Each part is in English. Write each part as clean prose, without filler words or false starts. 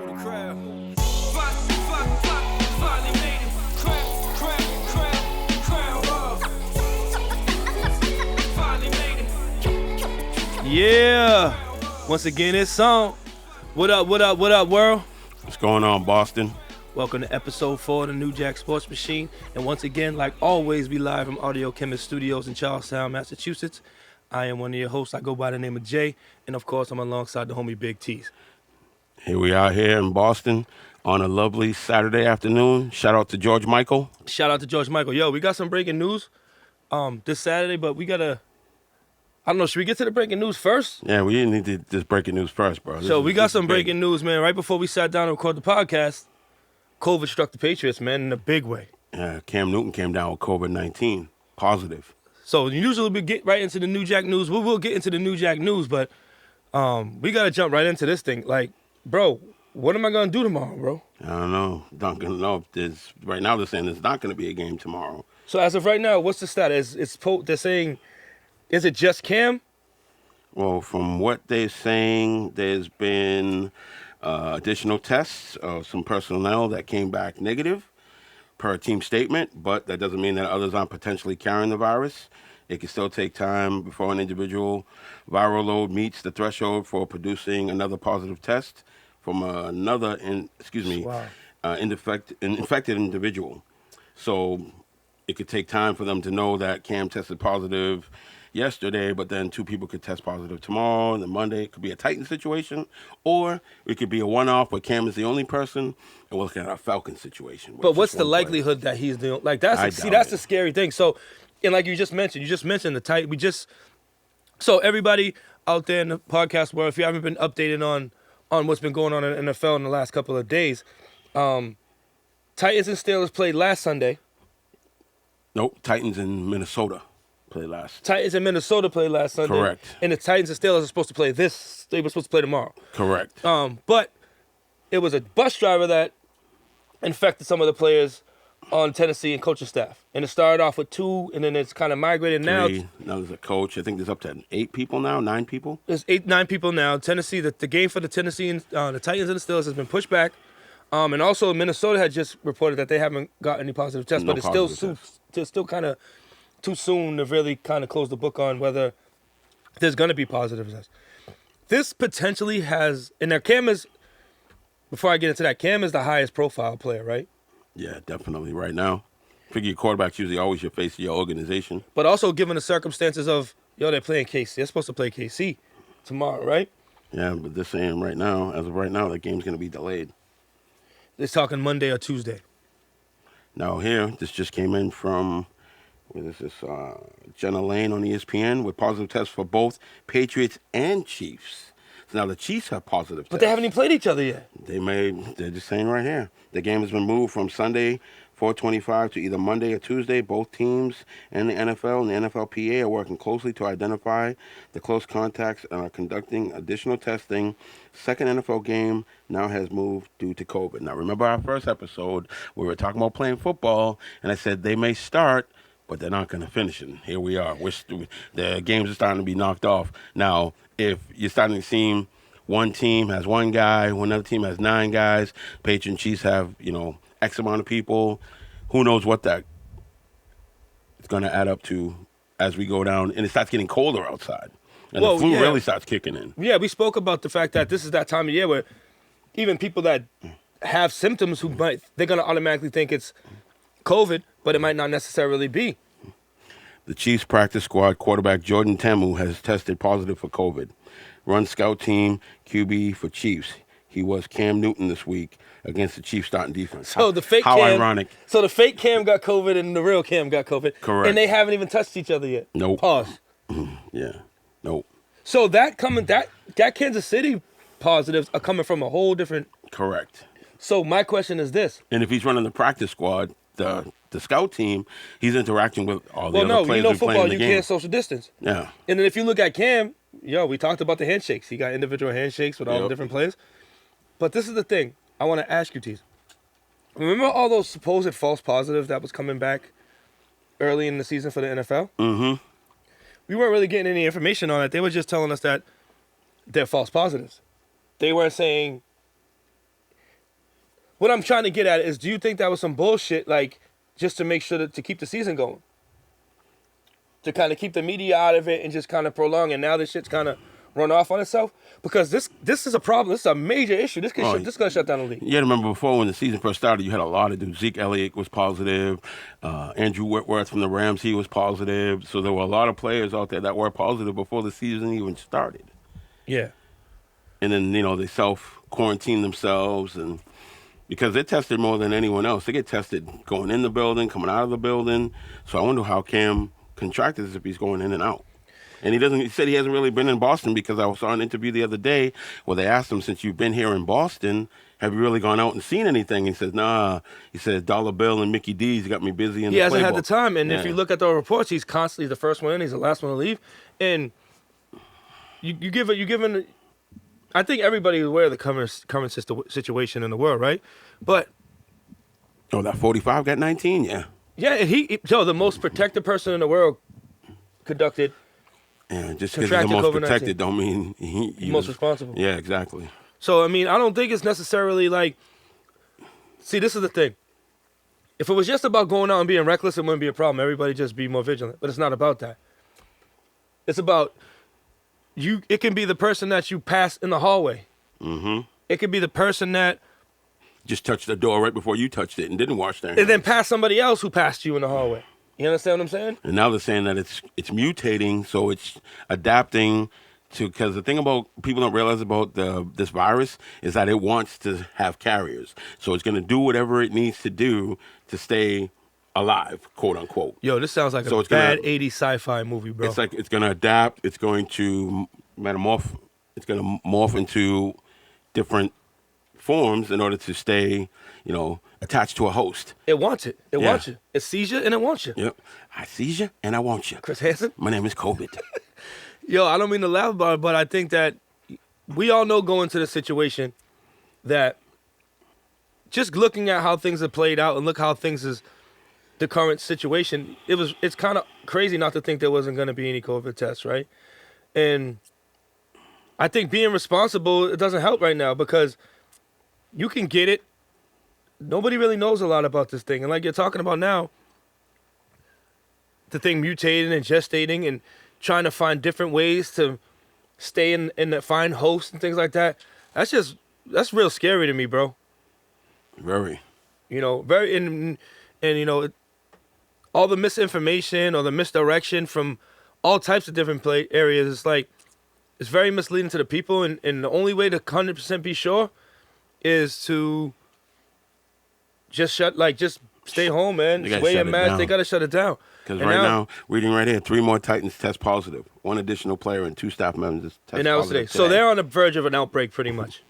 Move the crowd. Finally made it. Crowd up. Finally made it. Yeah. Once again, it's on. What up, world? What's going on, Boston? Welcome to episode 4 of the new Jack Sports Machine. And once again, like always, we live from Audio Chemist Studios in Charlestown, Massachusetts. I am one of your hosts. I go by the name of Jay. And of course, I'm alongside the homie Big Tease. Here we are here in Boston on a lovely Saturday afternoon. Shout out to George Michael. Shout out to George Michael. Yo, we got some breaking news this Saturday, but we got to, I don't know, should we get to the breaking news first? Yeah, we need to this breaking news first, bro. So we got some breaking news, man. Right before we sat down to record the podcast, COVID struck the Patriots, man, in a big way. Yeah, Cam Newton came down with COVID-19, positive. So usually we get right into the New Jack news. We will get into the New Jack news, but we got to jump right into this thing. Like, bro, what am I going to do tomorrow, bro? I don't know. Don't know. Right now they're saying there's not going to be a game tomorrow. So as of right now, what's the status? They're saying, is it just Cam? Well, from what they're saying, there's been additional tests of some personnel that came back negative per team statement, but that doesn't mean that others aren't potentially carrying the virus. It can still take time before an individual viral load meets the threshold for producing another positive test from another infected individual. So it could take time for them to know that Cam tested positive yesterday, but then 2 people could test positive tomorrow, and then Monday it could be a Titan situation, or it could be a one-off where Cam is the only person, and we're looking at a Falcon situation. But what's the likelihood that he's the that's the scary thing. So, and like you just mentioned the Titan. So everybody out there in the podcast world, if you haven't been updated on what's been going on in the NFL in the last couple of days, Titans and Steelers played last Sunday. Nope, Titans in Minnesota. Titans in Minnesota played last Sunday. Correct. And the Titans and Steelers are supposed to play they were supposed to play tomorrow. Correct. But it was a bus driver that infected some of the players on Tennessee and coaching staff. And it started off with 2, and then it's kind of migrated now. 3. Now there's a coach. I think there's up to 8 people now, 9 people. There's 9 people now. Tennessee, the game for the Tennessee and the Titans and the Steelers has been pushed back. And also Minnesota had just reported that they haven't got any positive tests, but it's still kind of too soon to really kind of close the book on whether there's going to be positive tests. This potentially has, and now Cam is, before I get into that, Cam is the highest profile player, right? Yeah, definitely right now. Figure your quarterback's usually always your face of your organization. But also given the circumstances of, they're playing KC. They're supposed to play KC tomorrow, right? Yeah, but they're saying right now, as of right now, that game's going to be delayed. They're talking Monday or Tuesday. Now here, this just came in from, what is this, Jenna Lane on ESPN with positive tests for both Patriots and Chiefs. So now the Chiefs have positive tests. But they haven't even played each other yet. They're just saying right here. The game has been moved from Sunday, 4/25 to either Monday or Tuesday. Both teams and the NFL and the NFLPA are working closely to identify the close contacts and are conducting additional testing. Second NFL game now has moved due to COVID. Now, remember our first episode, we were talking about playing football, and I said they may start, but they're not going to finish it. Here we are. The games are starting to be knocked off. Now, if you're starting to see one team has 1 guy, another team has 9 guys, Patriots and Chiefs have, X amount of people, who knows what that is going to add up to as we go down, and it starts getting colder outside. And the flu really starts kicking in. Yeah, we spoke about the fact that this is that time of year where even people that have symptoms they're going to automatically think it's COVID, but it might not necessarily be. The Chiefs practice squad quarterback Jordan Temu has tested positive for COVID. Run scout team QB for Chiefs. He was Cam Newton this week against the Chiefs starting defense. So how ironic. So the fake Cam got COVID and the real Cam got COVID. Correct. And they haven't even touched each other yet. Nope. Pause. Yeah. Nope. So that Kansas City positives are coming from a whole different. Correct. So my question is this. And if he's running the practice squad, the scout team, he's interacting with all the other players who play football, in the game. You can't social distance. Yeah. And then if you look at Cam, we talked about the handshakes. He got individual handshakes with all the different players. But this is the thing. I want to ask you, Tease. Remember all those supposed false positives that was coming back early in the season for the NFL? Mm-hmm. We weren't really getting any information on it. They were just telling us that they're false positives. They weren't saying what I'm trying to get at is, do you think that was some bullshit, like, just to make sure to keep the season going? To kind of keep the media out of it and just kind of prolong, and now this shit's kind of run off on itself? Because this is a problem. This is a major issue. This is going to shut down the league. You remember before when the season first started, you had a lot of dudes. Zeke Elliott was positive. Andrew Whitworth from the Rams, he was positive. So there were a lot of players out there that were positive before the season even started. Yeah. And then, they self-quarantine themselves, and because they're tested more than anyone else. They get tested going in the building, coming out of the building. So I wonder how Cam contracted this if he's going in and out. And he said he hasn't really been in Boston, because I saw an interview the other day where they asked him, since you've been here in Boston, have you really gone out and seen anything? He says, nah. He says, Dollar Bill and Mickey D's got me busy in the playbook. He hasn't had the time. And if you look at the reports, he's constantly the first one in, he's the last one to leave. And you given. I think everybody is aware of the current situation in the world, right? But that 45 got 19, yeah. Yeah, and the most protected person in the world conducted. Yeah, just because he's the most protected don't mean he's most responsible. Yeah, exactly. So, I mean, I don't think it's necessarily like... See, this is the thing. If it was just about going out and being reckless, it wouldn't be a problem. Everybody just be more vigilant. But it's not about that. It's about... It can be the person that you pass in the hallway. Mm-hmm. It could be the person that... just touched the door right before you touched it and didn't wash their hands. And then pass somebody else who passed you in the hallway. You understand what I'm saying? And now they're saying that it's mutating, so it's adapting to, because the thing about people don't realize about this virus is that it wants to have carriers. So it's going to do whatever it needs to do to stay alive, quote unquote. Yo, this sounds like a bad 80s sci-fi movie, bro. It's like it's going to adapt. It's going to metamorph. It's going to morph into different forms in order to stay, attached to a host. It wants it. It wants you. It sees you and it wants you. Yep. I sees you and I want you. Chris Hansen? My name is COVID. Yo, I don't mean to laugh about it, but I think that we all know going into the situation that just looking at how things have played out and look how things is the current situation, it's kind of crazy not to think there wasn't going to be any COVID tests, right? And I think being responsible, it doesn't help right now, because you can get it. Nobody really knows a lot about this thing. And like you're talking about now, the thing mutating and gestating and trying to find different ways to stay in find hosts and things like that. That's real scary to me, bro. Very. Very, and all the misinformation or the misdirection from all types of different areas, it's very misleading to the people. And the only way to 100% be sure is to just stay home, man. Just wear your mask. They got to shut it down. Because now, reading right here, 3 more Titans test positive. 1 additional player and 2 staff members test and that was positive today. So they're on the verge of an outbreak, pretty much.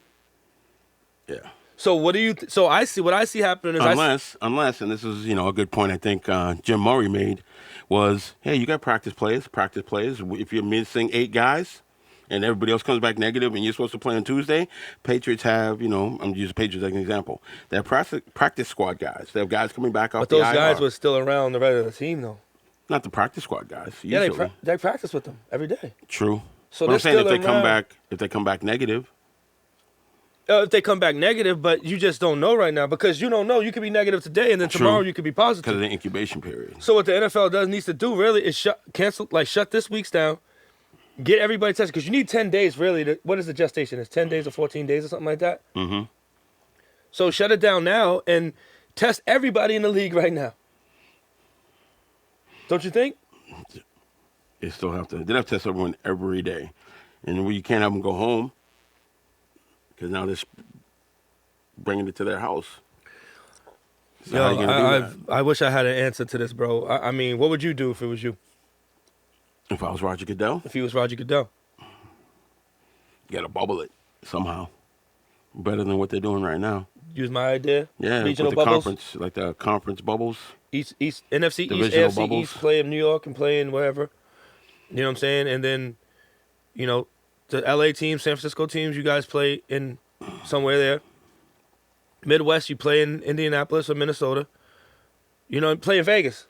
Yeah. So what do you? So I see what I see happening is unless, and this is a good point I think Jim Murray made, was, hey, you got practice players. If you're missing 8 guys, and everybody else comes back negative, and you're supposed to play on Tuesday, Patriots have, I'm using Patriots as an example. They have practice squad guys. They have guys coming back off the IR. But those guys were still around the rest of the team, though. Not the practice squad guys. Yeah, usually. they practice with them every day. True. So I'm saying if they come back negative. If they come back negative, but you just don't know right now, because you don't know. You could be negative today, and then tomorrow you could be positive. Because of the incubation period. So what the NFL needs to do really is shut this week's down. Get everybody tested, because you need 10 days, really. What is the gestation? It's 10 days or 14 days or something like that? Mm-hmm. So shut it down now and test everybody in the league right now. Don't you think? They still have to test everyone every day. And you can't have them go home, because now they're bringing it to their house. So how are you gonna do that? I wish I had an answer to this, bro. I mean, what would you do if it was you? If I was Roger Goodell? If he was Roger Goodell. You got to bubble it somehow. Better than what they're doing right now. Use my idea? Yeah, regional with the bubbles? conference, like the conference bubbles. NFC East, Divisional AFC bubbles. East, play in New York and play in wherever. You know what I'm saying? And then, the LA teams, San Francisco teams, you guys play in somewhere there. Midwest, you play in Indianapolis or Minnesota. Play in Vegas.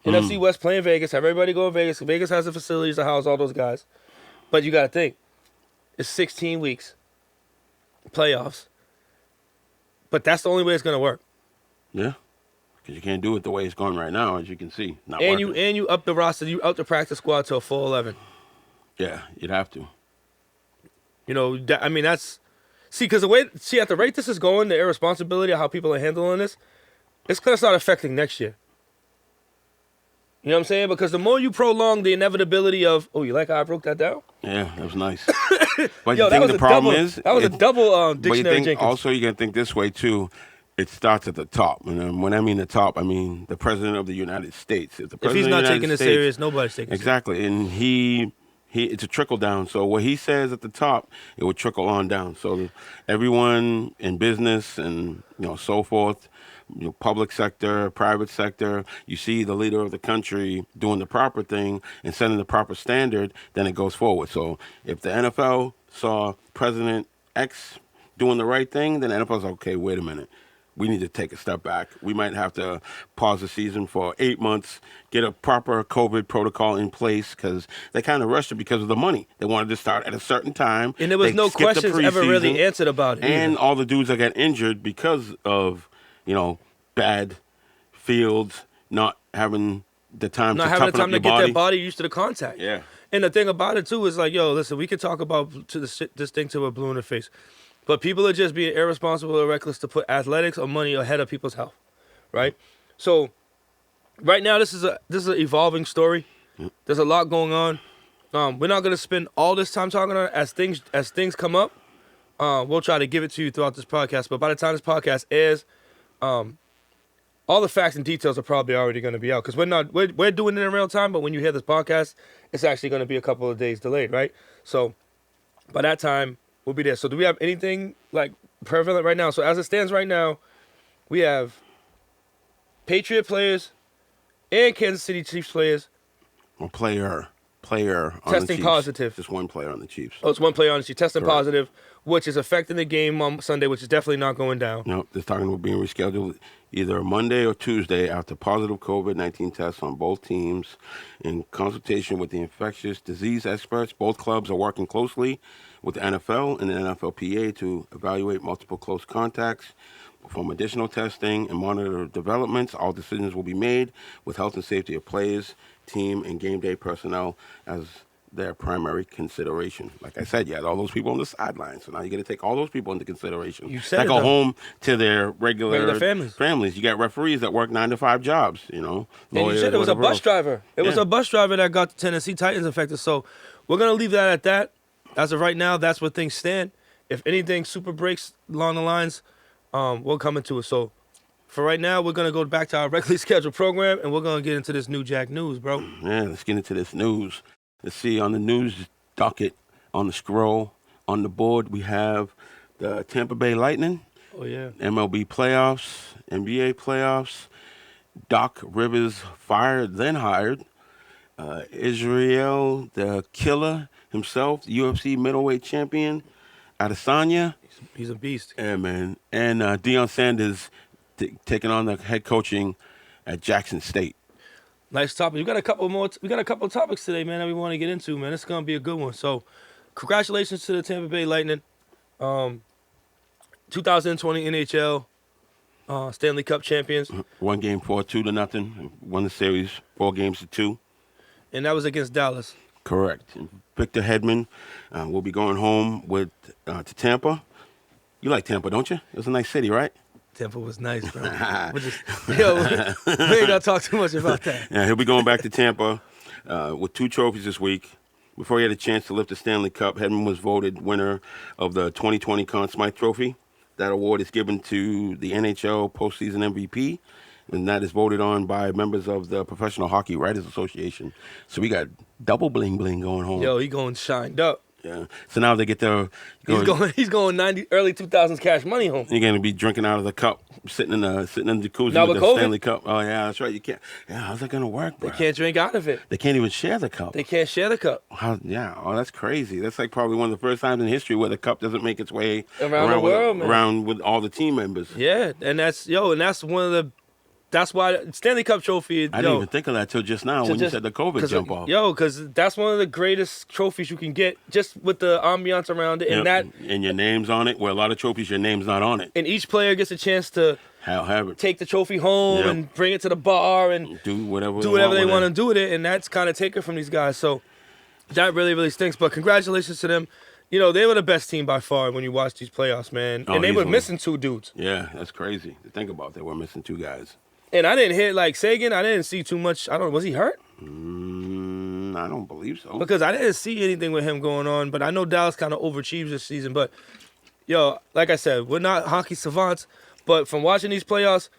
NFC West, play in Vegas. Have everybody go to Vegas. Vegas has the facilities to house all those guys. But you got to think, it's 16 weeks, playoffs. But that's the only way it's gonna work. Yeah. Because you can't do it the way it's going right now, as you can see. Not and working. you up the roster, you up the practice squad to a full 11. Yeah, you'd have to. You know, that's because at the rate this is going, the irresponsibility of how people are handling this, it's gonna start affecting next year. You know what I'm saying? Because the more you prolong the inevitability of, you like how I broke that down? Yeah, that was nice. But Yo, the problem is that was a double but you dictionary think, Jenkins. also, you got to think this way too. It starts at the top, and when I mean the top, I mean the president of the United States. If he's not taking it serious, nobody's taking it serious. Exactly, and he it's a trickle down. So what he says at the top, it would trickle on down. So everyone in business and so forth, public sector, private sector, you see the leader of the country doing the proper thing and setting the proper standard, then it goes forward. So if the NFL saw President X doing the right thing, then the NFL's okay, wait a minute. We need to take a step back. We might have to pause the season for 8 months, get a proper COVID protocol in place, because they kind of rushed it because of the money. They wanted to start at a certain time. And there was no questions ever really answered about it. And all the dudes that got injured because of, bad fields, not having the time to toughen up your body. Get their body used to the contact. Yeah. And the thing about it, too, is like, listen, we could talk about this thing till we're blue in the face. But people are just being irresponsible or reckless to put athletics or money ahead of people's health, right? So, right now this is an evolving story. There's a lot going on. We're not gonna spend all this time talking on it. As things come up. We'll try to give it to you throughout this podcast. But by the time this podcast airs, all the facts and details are probably already going to be out because we're doing it in real time. But when you hear this podcast, it's actually going to be a couple of days delayed, right? So by that time, we'll be there. So do we have anything like prevalent right now? So as it stands right now, we have Patriot players and Kansas City Chiefs players. A player on testing the Chiefs. Positive. Just one player on the Chiefs. Oh, it's one player on the Chiefs testing Correct. Positive, which is affecting the game on Sunday, which is definitely not going down. No, they're talking about being rescheduled either Monday or Tuesday after positive COVID-19 tests on both teams. In consultation with the infectious disease experts, both clubs are working closely with the NFL and the NFLPA to evaluate multiple close contacts, perform additional testing, and monitor developments. All decisions will be made with health and safety of players, team, and game day personnel as their primary consideration. Like I said, you had all those people on the sidelines, so now you got to take all those people into consideration. You said that go home to their regular families. You got referees that work 9 to 5 jobs, And you said it was a bus driver. It was a bus driver that got the Tennessee Titans affected. So we're gonna leave that at that. As of right now, that's where things stand. If anything super breaks along the lines, we'll come into it. So for right now, we're gonna go back to our regularly scheduled program, and we're gonna get into this new Jack news, bro. Yeah, let's get into this news. Let's see, on the news docket, on the scroll, on the board, we have the Tampa Bay Lightning. Oh, yeah. MLB playoffs, NBA playoffs. Doc Rivers fired, then hired. Israel, the killer himself, UFC middleweight champion, Adesanya. He's a beast. Yeah, man. And Deion Sanders taking on the head coaching at Jackson State. Nice topic. We got a couple more. We got a couple of topics today, man, that we want to get into, man. It's gonna be a good one. So, congratulations to the Tampa Bay Lightning, 2020 NHL Stanley Cup champions. One game 4-2-0. Won the series 4 games to 2. And that was against Dallas. Correct. Victor Hedman will be going home to Tampa. You like Tampa, don't you? It was a nice city, right? Tampa was nice, bro. We ain't gonna talk too much about that. Yeah, he'll be going back to Tampa with 2 trophies this week. Before he had a chance to lift the Stanley Cup, Hedman was voted winner of the 2020 Conn Smythe Trophy. That award is given to the NHL postseason MVP, and that is voted on by members of the Professional Hockey Writers Association. So we got double bling bling going home. Yo, he going shined up. Yeah. So now they get to he's going 90 early 2000s cash money home. You're gonna be drinking out of the cup, sitting in the jacuzzi now with the COVID? Stanley Cup. Oh yeah, that's right. You can't. Yeah, how's that gonna work, bro? They can't drink out of it. They can't even share the cup. They can't share the cup. Oh, that's crazy. That's like probably one of the first times in history where the cup doesn't make its way around the world, man. Around with all the team members. Yeah, and that's one of the that's why Stanley Cup trophy. I didn't even think of that till just now when you said the COVID jump off. Because that's one of the greatest trophies you can get, just with the ambiance around it, and your name's on it. Where a lot of trophies, your name's not on it. And each player gets a chance to take the trophy home and bring it to the bar and do whatever they want to do with it, and that's kind of taken from these guys. So that really, really stinks. But congratulations to them. You know, they were the best team by far when you watch these playoffs, man. And they were missing 2 dudes. Yeah, that's crazy to think about. They were missing 2 guys. And I didn't hit, like, Sagan, I didn't see too much. Was he hurt? I don't believe so. Because I didn't see anything with him going on. But I know Dallas kind of overachieved this season. But, yo, like I said, we're not hockey savants. But from watching these playoffs,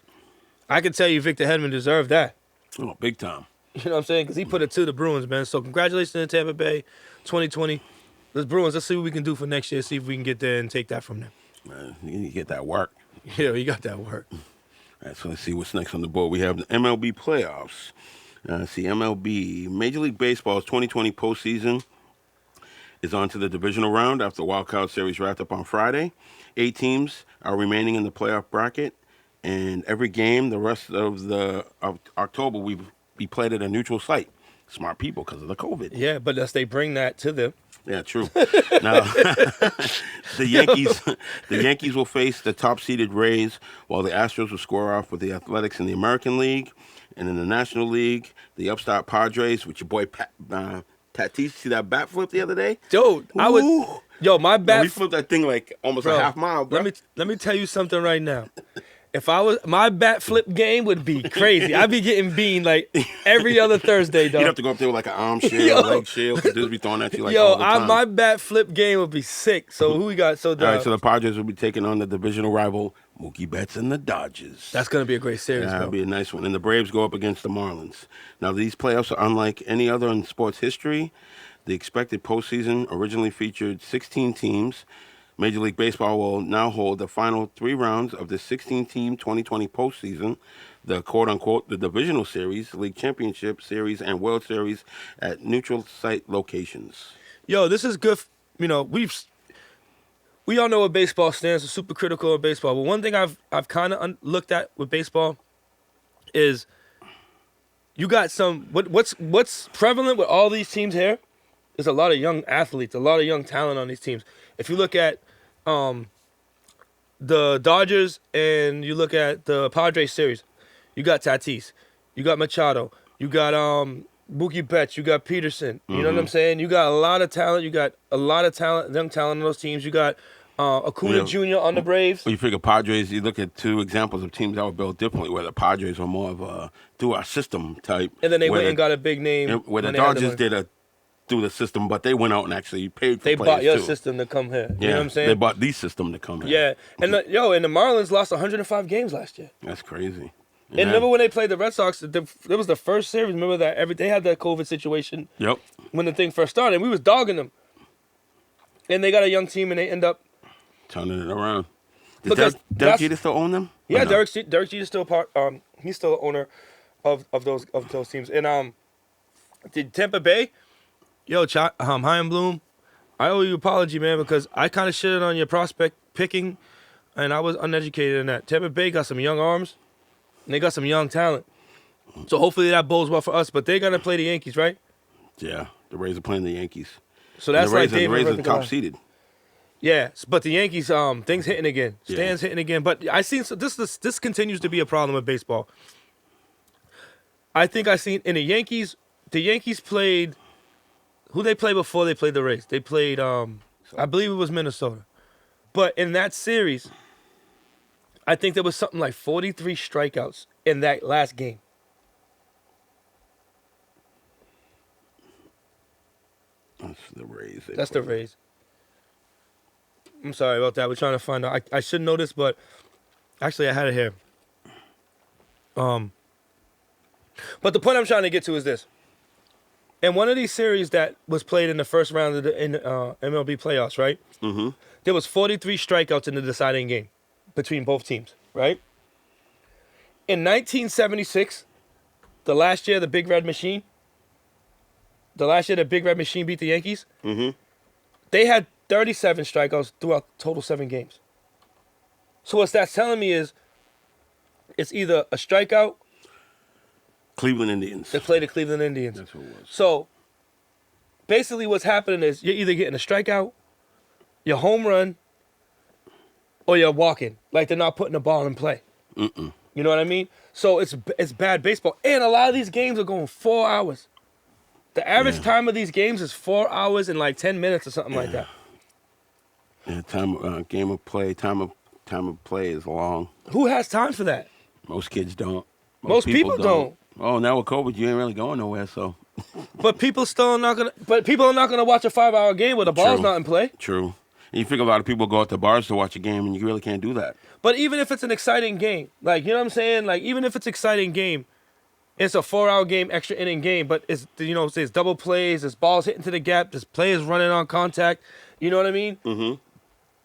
I can tell you Victor Hedman deserved that. Oh, big time. You know what I'm saying? Because he put it to the Bruins, man. So congratulations to Tampa Bay 2020. Let's Bruins, let's see what we can do for next year, see if we can get there and take that from them. You need to get that work. Yeah, you got that work. All right, so let's see what's next on the board. We have the MLB playoffs. MLB. Major League Baseball's 2020 postseason is on to the divisional round after the Wild Card Series wrapped up on Friday. 8 teams are remaining in the playoff bracket, and every game the rest of October will be played at a neutral site. Smart people because of the COVID. Yeah, but unless they bring that to them. Yeah, true. Now, the Yankees will face the top-seeded Rays, while the Astros will square off with the Athletics in the American League. And in the National League, the upstart Padres with your boy Tatis. See that bat flip the other day? Dude, my bat. We flipped that thing like almost a half mile, bro. Let me tell you something right now. If my bat flip game would be crazy. I'd be getting beamed like every other Thursday, though. You'd have to go up there with like an arm shield, leg shield. Dudes be throwing at you like all the time. My bat flip game would be sick. So who we got? All right, so the Padres will be taking on the divisional rival Mookie Betts and the Dodgers. That's going to be a great series, That'll be a nice one. And the Braves go up against the Marlins. Now, these playoffs are unlike any other in sports history. The expected postseason originally featured 16 teams. Major League Baseball will now hold the final 3 rounds of the 16-team 2020 postseason, the quote-unquote the divisional series, league championship series, and World Series at neutral site locations. Yo, this is good. You know, we all know what baseball stands for, super critical of baseball. But one thing I've kind of looked at with baseball is you got some what's prevalent with all these teams here is a lot of young athletes, a lot of young talent on these teams. If you look at the Dodgers and you look at the Padres series, you got Tatis, you got Machado, you got Mookie Betts, you got Peterson. You know what I'm saying? You got a lot of talent. You got a lot of talent, young talent on those teams. You got Acuna Jr. on the Braves. When you figure Padres, you look at 2 examples of teams that were built differently, where the Padres were more of a do-our-system type. And then they went and got a big name. Where the Dodgers did a through the system, but they went out and actually paid for players, too. They bought your system to come here. You know what I'm saying? They bought the system to come here. Yeah. And the Marlins lost 105 games last year. That's crazy. And remember when they played the Red Sox, it was the first series. Remember that they had that COVID situation. Yep. When the thing first started, and we was dogging them. And they got a young team, and they end up turning it around. Does Derek Jeter still own them? Yeah, no? Derek Jeter's still he's still the owner of those teams. And did Tampa Bay? Yo, Chaim Bloom, I owe you an apology, man, because I kind of shitted on your prospect picking, and I was uneducated in that. Tampa Bay got some young arms, and they got some young talent. So hopefully that bodes well for us. But they're going to play the Yankees, right? Yeah, the Rays are playing the Yankees. So that's like the Rays are top seeded. Yeah, but the Yankees, things hitting again. Stan's hitting again. But I seen this continues to be a problem with baseball. I think I seen in the Yankees played. Who they played before they played the Rays? They played, I believe it was Minnesota. But in that series, I think there was something like 43 strikeouts in that last game. That's the Rays. That's the Rays. I'm sorry about that. We're trying to find out. I should know this, but actually I had it here. But the point I'm trying to get to is this. In one of these series that was played in the first round of the MLB playoffs, right? Mm-hmm. There was 43 strikeouts in the deciding game between both teams, right? In 1976, the last year the Big Red Machine beat the Yankees, they had 37 strikeouts throughout total 7 games. So what that's telling me is it's either a strikeout Cleveland Indians. They play the Cleveland Indians. That's what it was. So basically what's happening is you're either getting a strikeout, your home run, or you're walking. Like they're not putting the ball in play. Mm-mm. You know what I mean? So it's bad baseball. And a lot of these games are going 4 hours. The average time of these games is 4 hours and like 10 minutes or something like that. Yeah, time of play is long. Who has time for that? Most kids don't. Most people don't. Oh, now with COVID, you ain't really going nowhere, so. But people are not gonna watch a 5-hour game where the ball's not in play. True. And you figure a lot of people go out to bars to watch a game, and you really can't do that. But even if it's an exciting game, like, you know what I'm saying? Like, even if it's an exciting game, it's a 4-hour game, extra inning game, but it's, you know, there's double plays, there's balls hitting to the gap, there's players running on contact. You know what I mean? Mm-hmm.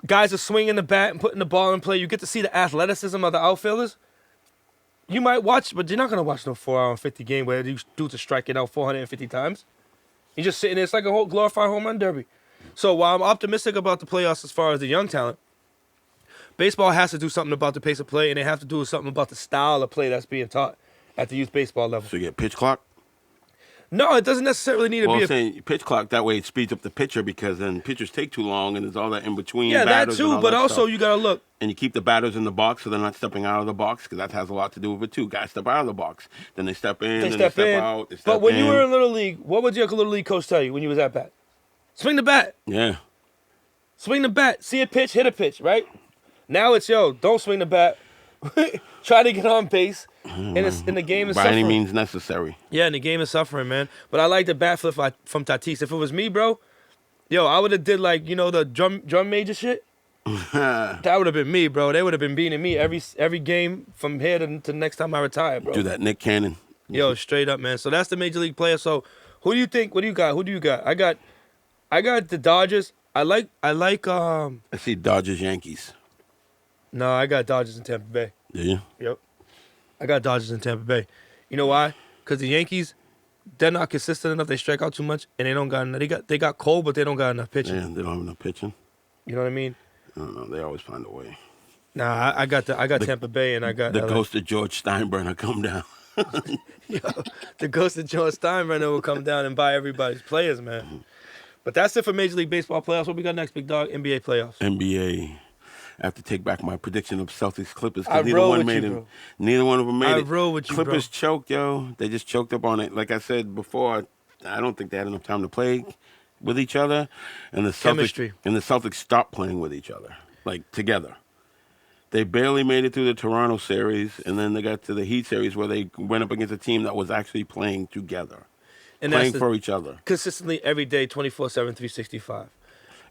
Guys are swinging the bat and putting the ball in play. You get to see the athleticism of the outfielders. You might watch, but you're not going to watch no 4-hour and 50 game where these dudes are striking out 450 times. You're just sitting there. It's like a whole glorified home run derby. So while I'm optimistic about the playoffs as far as the young talent, baseball has to do something about the pace of play, and they have to do something about the style of play that's being taught at the youth baseball level. So you get pitch clock? No, it doesn't necessarily need to be I'm saying pitch clock, that way it speeds up the pitcher because then pitchers take too long and there's all that in between. Yeah, that batters too, but also stuff. you got to look. And you keep the batters in the box so they're not stepping out of the box because that has a lot to do with it too. Guys step out of the box. Then they step in, then they step out. They step but when in. you were in Little League, what would your Little League coach tell you when you was at bat? Swing the bat. Yeah. Swing the bat. See a pitch, hit a pitch, right? Now it's, don't swing the bat. Try to get on base. And the game is by suffering. any means necessary. Yeah, and the game is suffering, man. But I like the bat flip from Tatis. If it was me, bro, I would have did like, the drum major shit. That would have been me, bro. They would have been beating me every game from here to the next time I retire, bro. Do that, Nick Cannon. Straight up, man. So that's the Major League player. So who do you think? What do you got? Who do you got? I got the Dodgers. I like. I see Dodgers, Yankees. No, I got Dodgers in Tampa Bay. Do you? Yep. I got Dodgers in Tampa Bay. You know why? Because the Yankees, they're not consistent enough. They strike out too much, and they don't got enough. They got cold, but they don't got enough pitching. Yeah, they don't have enough pitching. You know what I mean? I don't know. They always find a way. Nah, I got Tampa Bay, and I got the ghost of George Steinbrenner come down. The ghost of George Steinbrenner will come down and buy everybody's players, man. Mm-hmm. But that's it for Major League Baseball playoffs. What we got next, big dog? NBA playoffs. NBA. I have to take back my prediction of Celtics Clippers I because neither one made it. Neither one of them made it. I roll with you, Clippers bro. choked, yo. They just choked up on it. Like I said before, I don't think they had enough time to play with each other, and the Celtics stopped playing with each other, like together. They barely made it through the Toronto series, and then they got to the Heat series where they went up against a team that was actually playing together, and playing for each other consistently every day, 24/7, 365.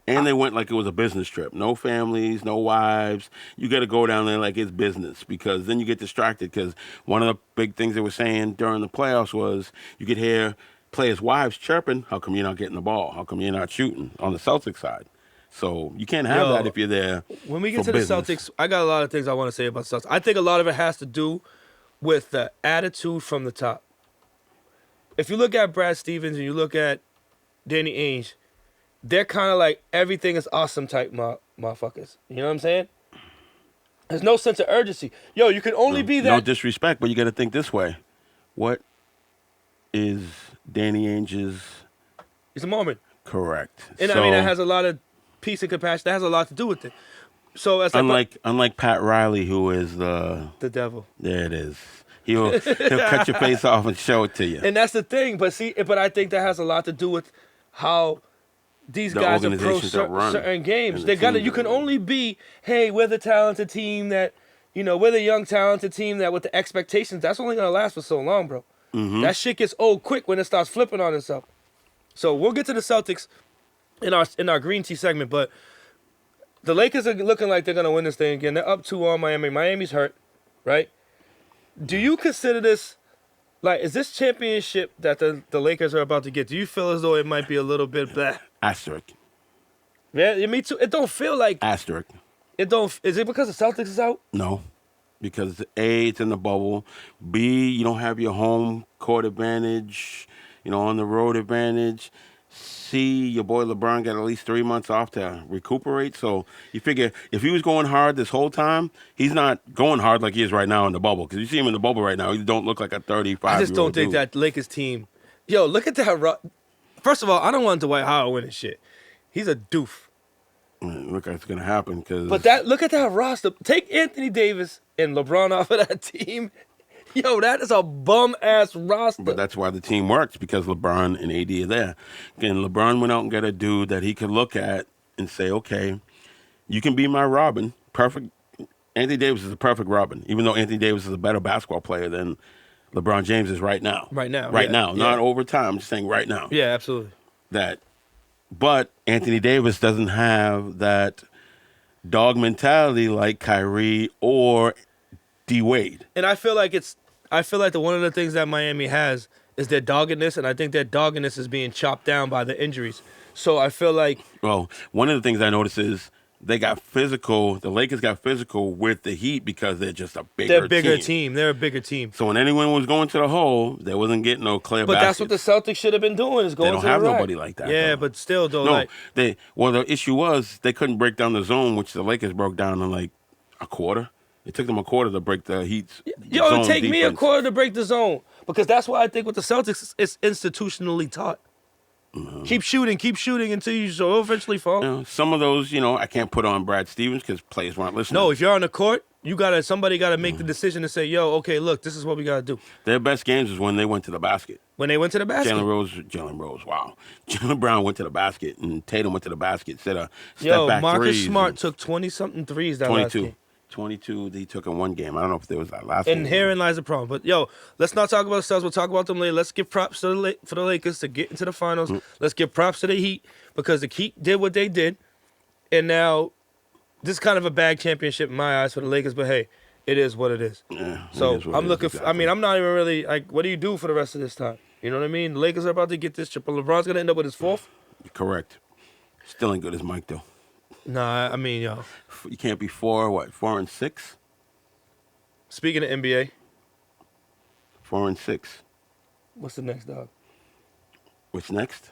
And they went like it was a business trip. No families, no wives. You got to go down there like it's business because then you get distracted because one of the big things they were saying during the playoffs was you could hear players' wives chirping, how come you're not getting the ball? How come you're not shooting on the Celtics side? So you can't have that if you're there. When we get to the Celtics, I got a lot of things I want to say about the Celtics. I think a lot of it has to do with the attitude from the top. If you look at Brad Stevens and you look at Danny Ainge, they're kind of like everything is awesome type motherfuckers. You know what I'm saying? There's no sense of urgency. You can only be that. No disrespect, but you got to think this way. What is Danny Ainge's? It's a moment. Correct. And I mean, that has a lot of peace and compassion. That has a lot to do with it. So it's unlike Pat Riley, who is the devil. There it is. He'll cut your face off and show it to you. And that's the thing. But I think that has a lot to do with how these guys approach certain games. You can only be, hey, we're the talented team that, we're the young talented team that with the expectations, that's only going to last for so long, bro. Mm-hmm. That shit gets old quick when it starts flipping on itself. So we'll get to the Celtics in our green tea segment, but the Lakers are looking like they're going to win this thing again. They're up 2 on Miami. Miami's hurt, right? Do you consider this, is this championship that the Lakers are about to get, do you feel as though it might be a little bit blah? Asterisk. Yeah, me too. It don't feel like... Asterisk. Is it because the Celtics is out? No. Because A, it's in the bubble. B, you don't have your home court advantage, on the road advantage. see your boy LeBron get at least 3 months off to recuperate. So you figure if he was going hard this whole time, he's not going hard like he is right now in the bubble. Because you see him in the bubble right now, he don't look like a 35-year-old I just don't think that Lakers team. Yo, look at that. First of all, I don't want Dwight Howard winning shit. He's a doof. Look, it's gonna happen because. But look at that roster. Take Anthony Davis and LeBron off of that team. Yo, that is a bum ass roster. But that's why the team works, because LeBron and AD are there. And LeBron went out and got a dude that he could look at and say, okay, you can be my Robin. Perfect. Anthony Davis is a perfect Robin, even though Anthony Davis is a better basketball player than LeBron James is right now. Right now. Right now. Not over time. I'm just saying right now. Yeah, absolutely. But Anthony Davis doesn't have that dog mentality like Kyrie or D Wade. And I feel like one of the things that Miami has is their doggedness, and I think that doggedness is being chopped down by the injuries. So I feel like... Well, one of the things I noticed is they got physical. The Lakers got physical with the Heat because they're just a bigger team. They're a bigger team. They're a bigger team. So when anyone was going to the hole, they wasn't getting no clear baskets. But that's what the Celtics should have been doing, is going to the They don't have rack. nobody like that. Yeah, though. but still, though. No, the issue was they couldn't break down the zone, which the Lakers broke down in like a quarter. It took them a quarter to break the Heat's Yo, zone it take me a defense. quarter to break the zone. Because that's why I think with the Celtics, it's institutionally taught. Mm-hmm. Keep shooting until you eventually fall. You know, some of those, I can't put on Brad Stevens because players weren't listening. No, if you're on the court, somebody got to make the decision to say, yo, okay, look, this is what we got to do. Their best games was when they went to the basket. When they went to the basket. Jalen Rose, wow. Jalen Brown went to the basket, and Tatum went to the basket. Set a step back Marcus threes. Smart took 20-something threes that last game. 22 he took in one game. I don't know if there was that last game. And herein lies the problem. But, let's not talk about ourselves. We'll talk about them later. Let's give props for the Lakers to get into the finals. Let's give props to the Heat because the Heat did what they did. And now this is kind of a bad championship in my eyes for the Lakers. But, hey, it is what it is. Yeah, so I'm looking exactly. I'm not even really, what do you do for the rest of this time? You know what I mean? The Lakers are about to get this chip. LeBron's going to end up with his fourth. Correct. Still ain't good as Mike, though. Nah, You can't be 4-6? Speaking of NBA. 4-6. What's the next, dog? What's next?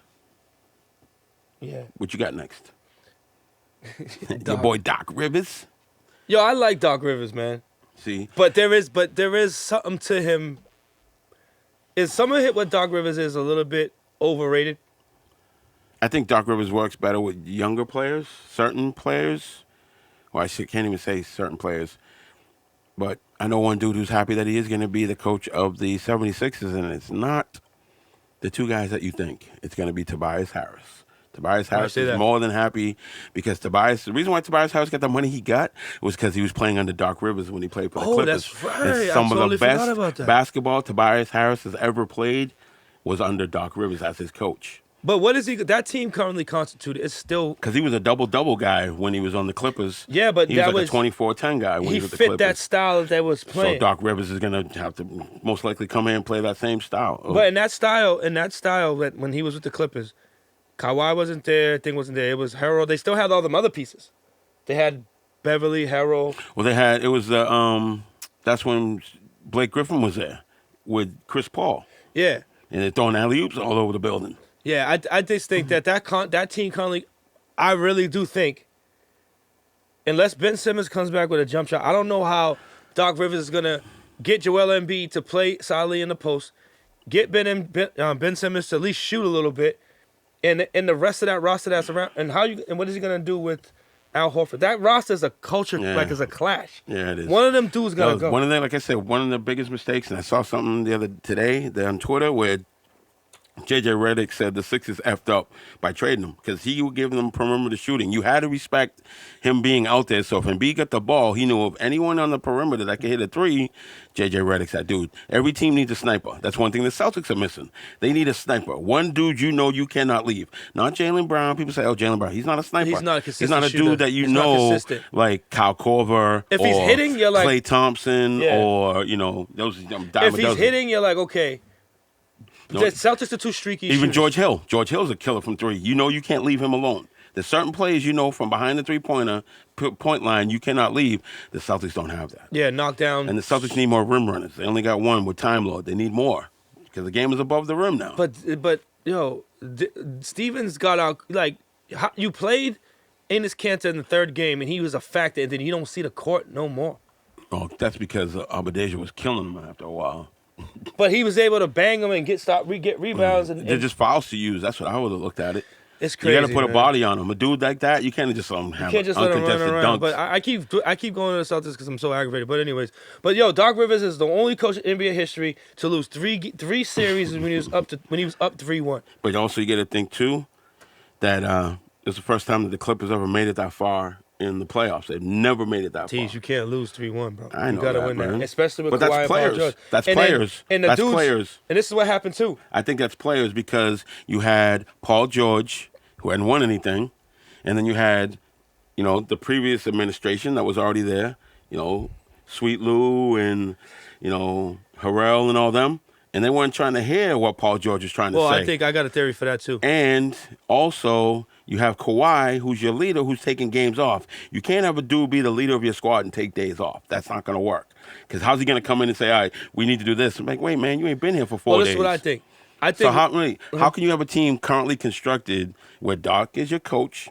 Yeah. What you got next? Your boy Doc Rivers. Yo, I like Doc Rivers, man. See? But there is something to him. Is some of it what Doc Rivers is a little bit overrated? I think Doc Rivers works better with younger players, certain players. Well, can't even say certain players. But I know one dude who's happy that he is going to be the coach of the 76ers, and it's not the two guys that you think. It's going to be Tobias Harris. Tobias Harris is more than happy because the reason why Tobias Harris got the money he got was because he was playing under Doc Rivers when he played for the Clippers. That's right. And some of the best basketball Tobias Harris has ever played was under Doc Rivers as his coach. But what is he? That team currently constituted is still because he was a double guy when he was on the Clippers. Yeah, but he was like a 24-10 guy when he was with the Clippers. He fit that style that they was playing. So Doc Rivers is gonna have to most likely come in and play that same style. But in that style that when he was with the Clippers, Kawhi wasn't there. Thing wasn't there. It was Harrell. They still had all them other pieces. They had Beverly, Harrell. Well, that's when Blake Griffin was there with Chris Paul. Yeah, and they're throwing alley-oops all over the building. Yeah, I just think that team currently, I really do think, unless Ben Simmons comes back with a jump shot, I don't know how Doc Rivers is going to get Joel Embiid to play solidly in the post, get Ben Simmons to at least shoot a little bit, and the rest of that roster that's around, and what is he going to do with Al Horford? That roster is a culture, it's a clash. Yeah, it is. One of them dudes got to go. Like I said, one of the biggest mistakes, and I saw something today on Twitter where J.J. Redick said the Sixers effed up by trading him because he would give them perimeter shooting. You had to respect him being out there. So if Embiid got the ball, he knew of anyone on the perimeter that could hit a three, J.J. Redick's that dude. Every team needs a sniper. That's one thing the Celtics are missing. They need a sniper. One dude you cannot leave. Not Jaylen Brown. People say, Jaylen Brown. He's not a sniper. He's not a consistent He's not a dude that like Kyle Korver if he's hitting, you're like Klay Thompson or, those If he's hitting, you're like, okay. The Celtics are too streaky. Even George Hill. George Hill's a killer from three. You can't leave him alone. There's certain plays from behind the point line you cannot leave. The Celtics don't have that. Yeah, knockdown. And the Celtics need more rim runners. They only got one with Time Lord. They need more because the game is above the rim now. But Stevens got out like you played Enes Kanter in the third game, and he was a factor, and then you don't see the court no more. Oh, that's because Abadeja was killing him after a while. But he was able to bang him and get rebounds. They're just fouls to use. That's what I would have looked at it. It's crazy. You got to put a body on him. A dude like that, you can't just have uncontested let him run around. dunks. But I keep going to the Celtics because I'm so aggravated. But anyways, Doc Rivers is the only coach in NBA history to lose three series when he was up 3-1. But also you got to think too that it's the first time that the Clippers ever made it that far in the playoffs. They've never made it that far. You can't lose 3-1, bro. I know you gotta that, win man. that, especially with but Kawhi that's players. and Paul George. That's players. That's players. And this is what happened too. I think that's players because you had Paul George, who hadn't won anything, and then you had, the previous administration that was already there, Sweet Lou and, Harrell and all them, and they weren't trying to hear what Paul George was trying to say. Well, I think I got a theory for that too. And also, you have Kawhi, who's your leader, who's taking games off. You can't have a dude be the leader of your squad and take days off. That's not going to work. Because how's he going to come in and say, all right, we need to do this? I'm like, wait, man, you ain't been here for 4 days. Well, this is what I think. So how can you have a team currently constructed where Doc is your coach,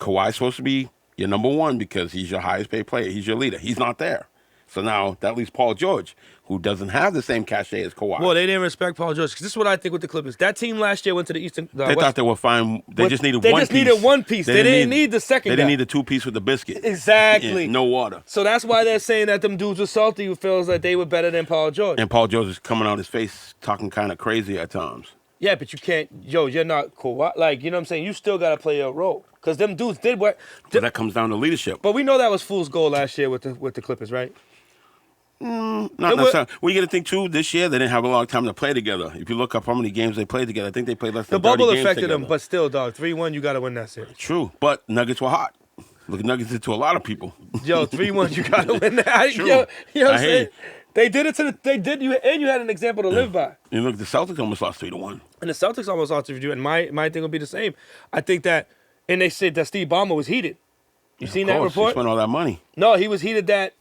Kawhi's supposed to be your number one because he's your highest paid player, he's your leader. He's not there. So now that leaves Paul George, who doesn't have the same cachet as Kawhi. Well, they didn't respect Paul George. Because this is what I think with the Clippers. That team last year went to the Eastern. They thought they were fine. They just needed one piece. They just needed one piece. They didn't need the second guy. They didn't need the two-piece with the biscuit. Exactly. Yeah, no water. So that's why they're saying that them dudes were salty who feels like they were better than Paul George. And Paul George is coming out his face talking kind of crazy at times. Yeah, but you can't. You're not Kawhi. Like, you know what I'm saying? You still got to play your role. Because them dudes did work. But that comes down to leadership. But we know that was fool's gold last year with the Clippers, right? Not necessarily. Well, you got to think, too, this year they didn't have a lot of time to play together. If you look up how many games they played together, I think they played less than 30 games together. The bubble affected them, but still, dog, 3-1, you got to win that series. True, but Nuggets were hot. Look, Nuggets did to a lot of people. 3-1, you got to win that. True. You know what I'm saying? It. They did it and you had an example to live by. And look, the Celtics almost lost 3-1. And the Celtics almost lost to you, and my thing will be the same. I think that, and they said that Steve Ballmer was heated. You seen that report? He spent all that money. No, he was heated that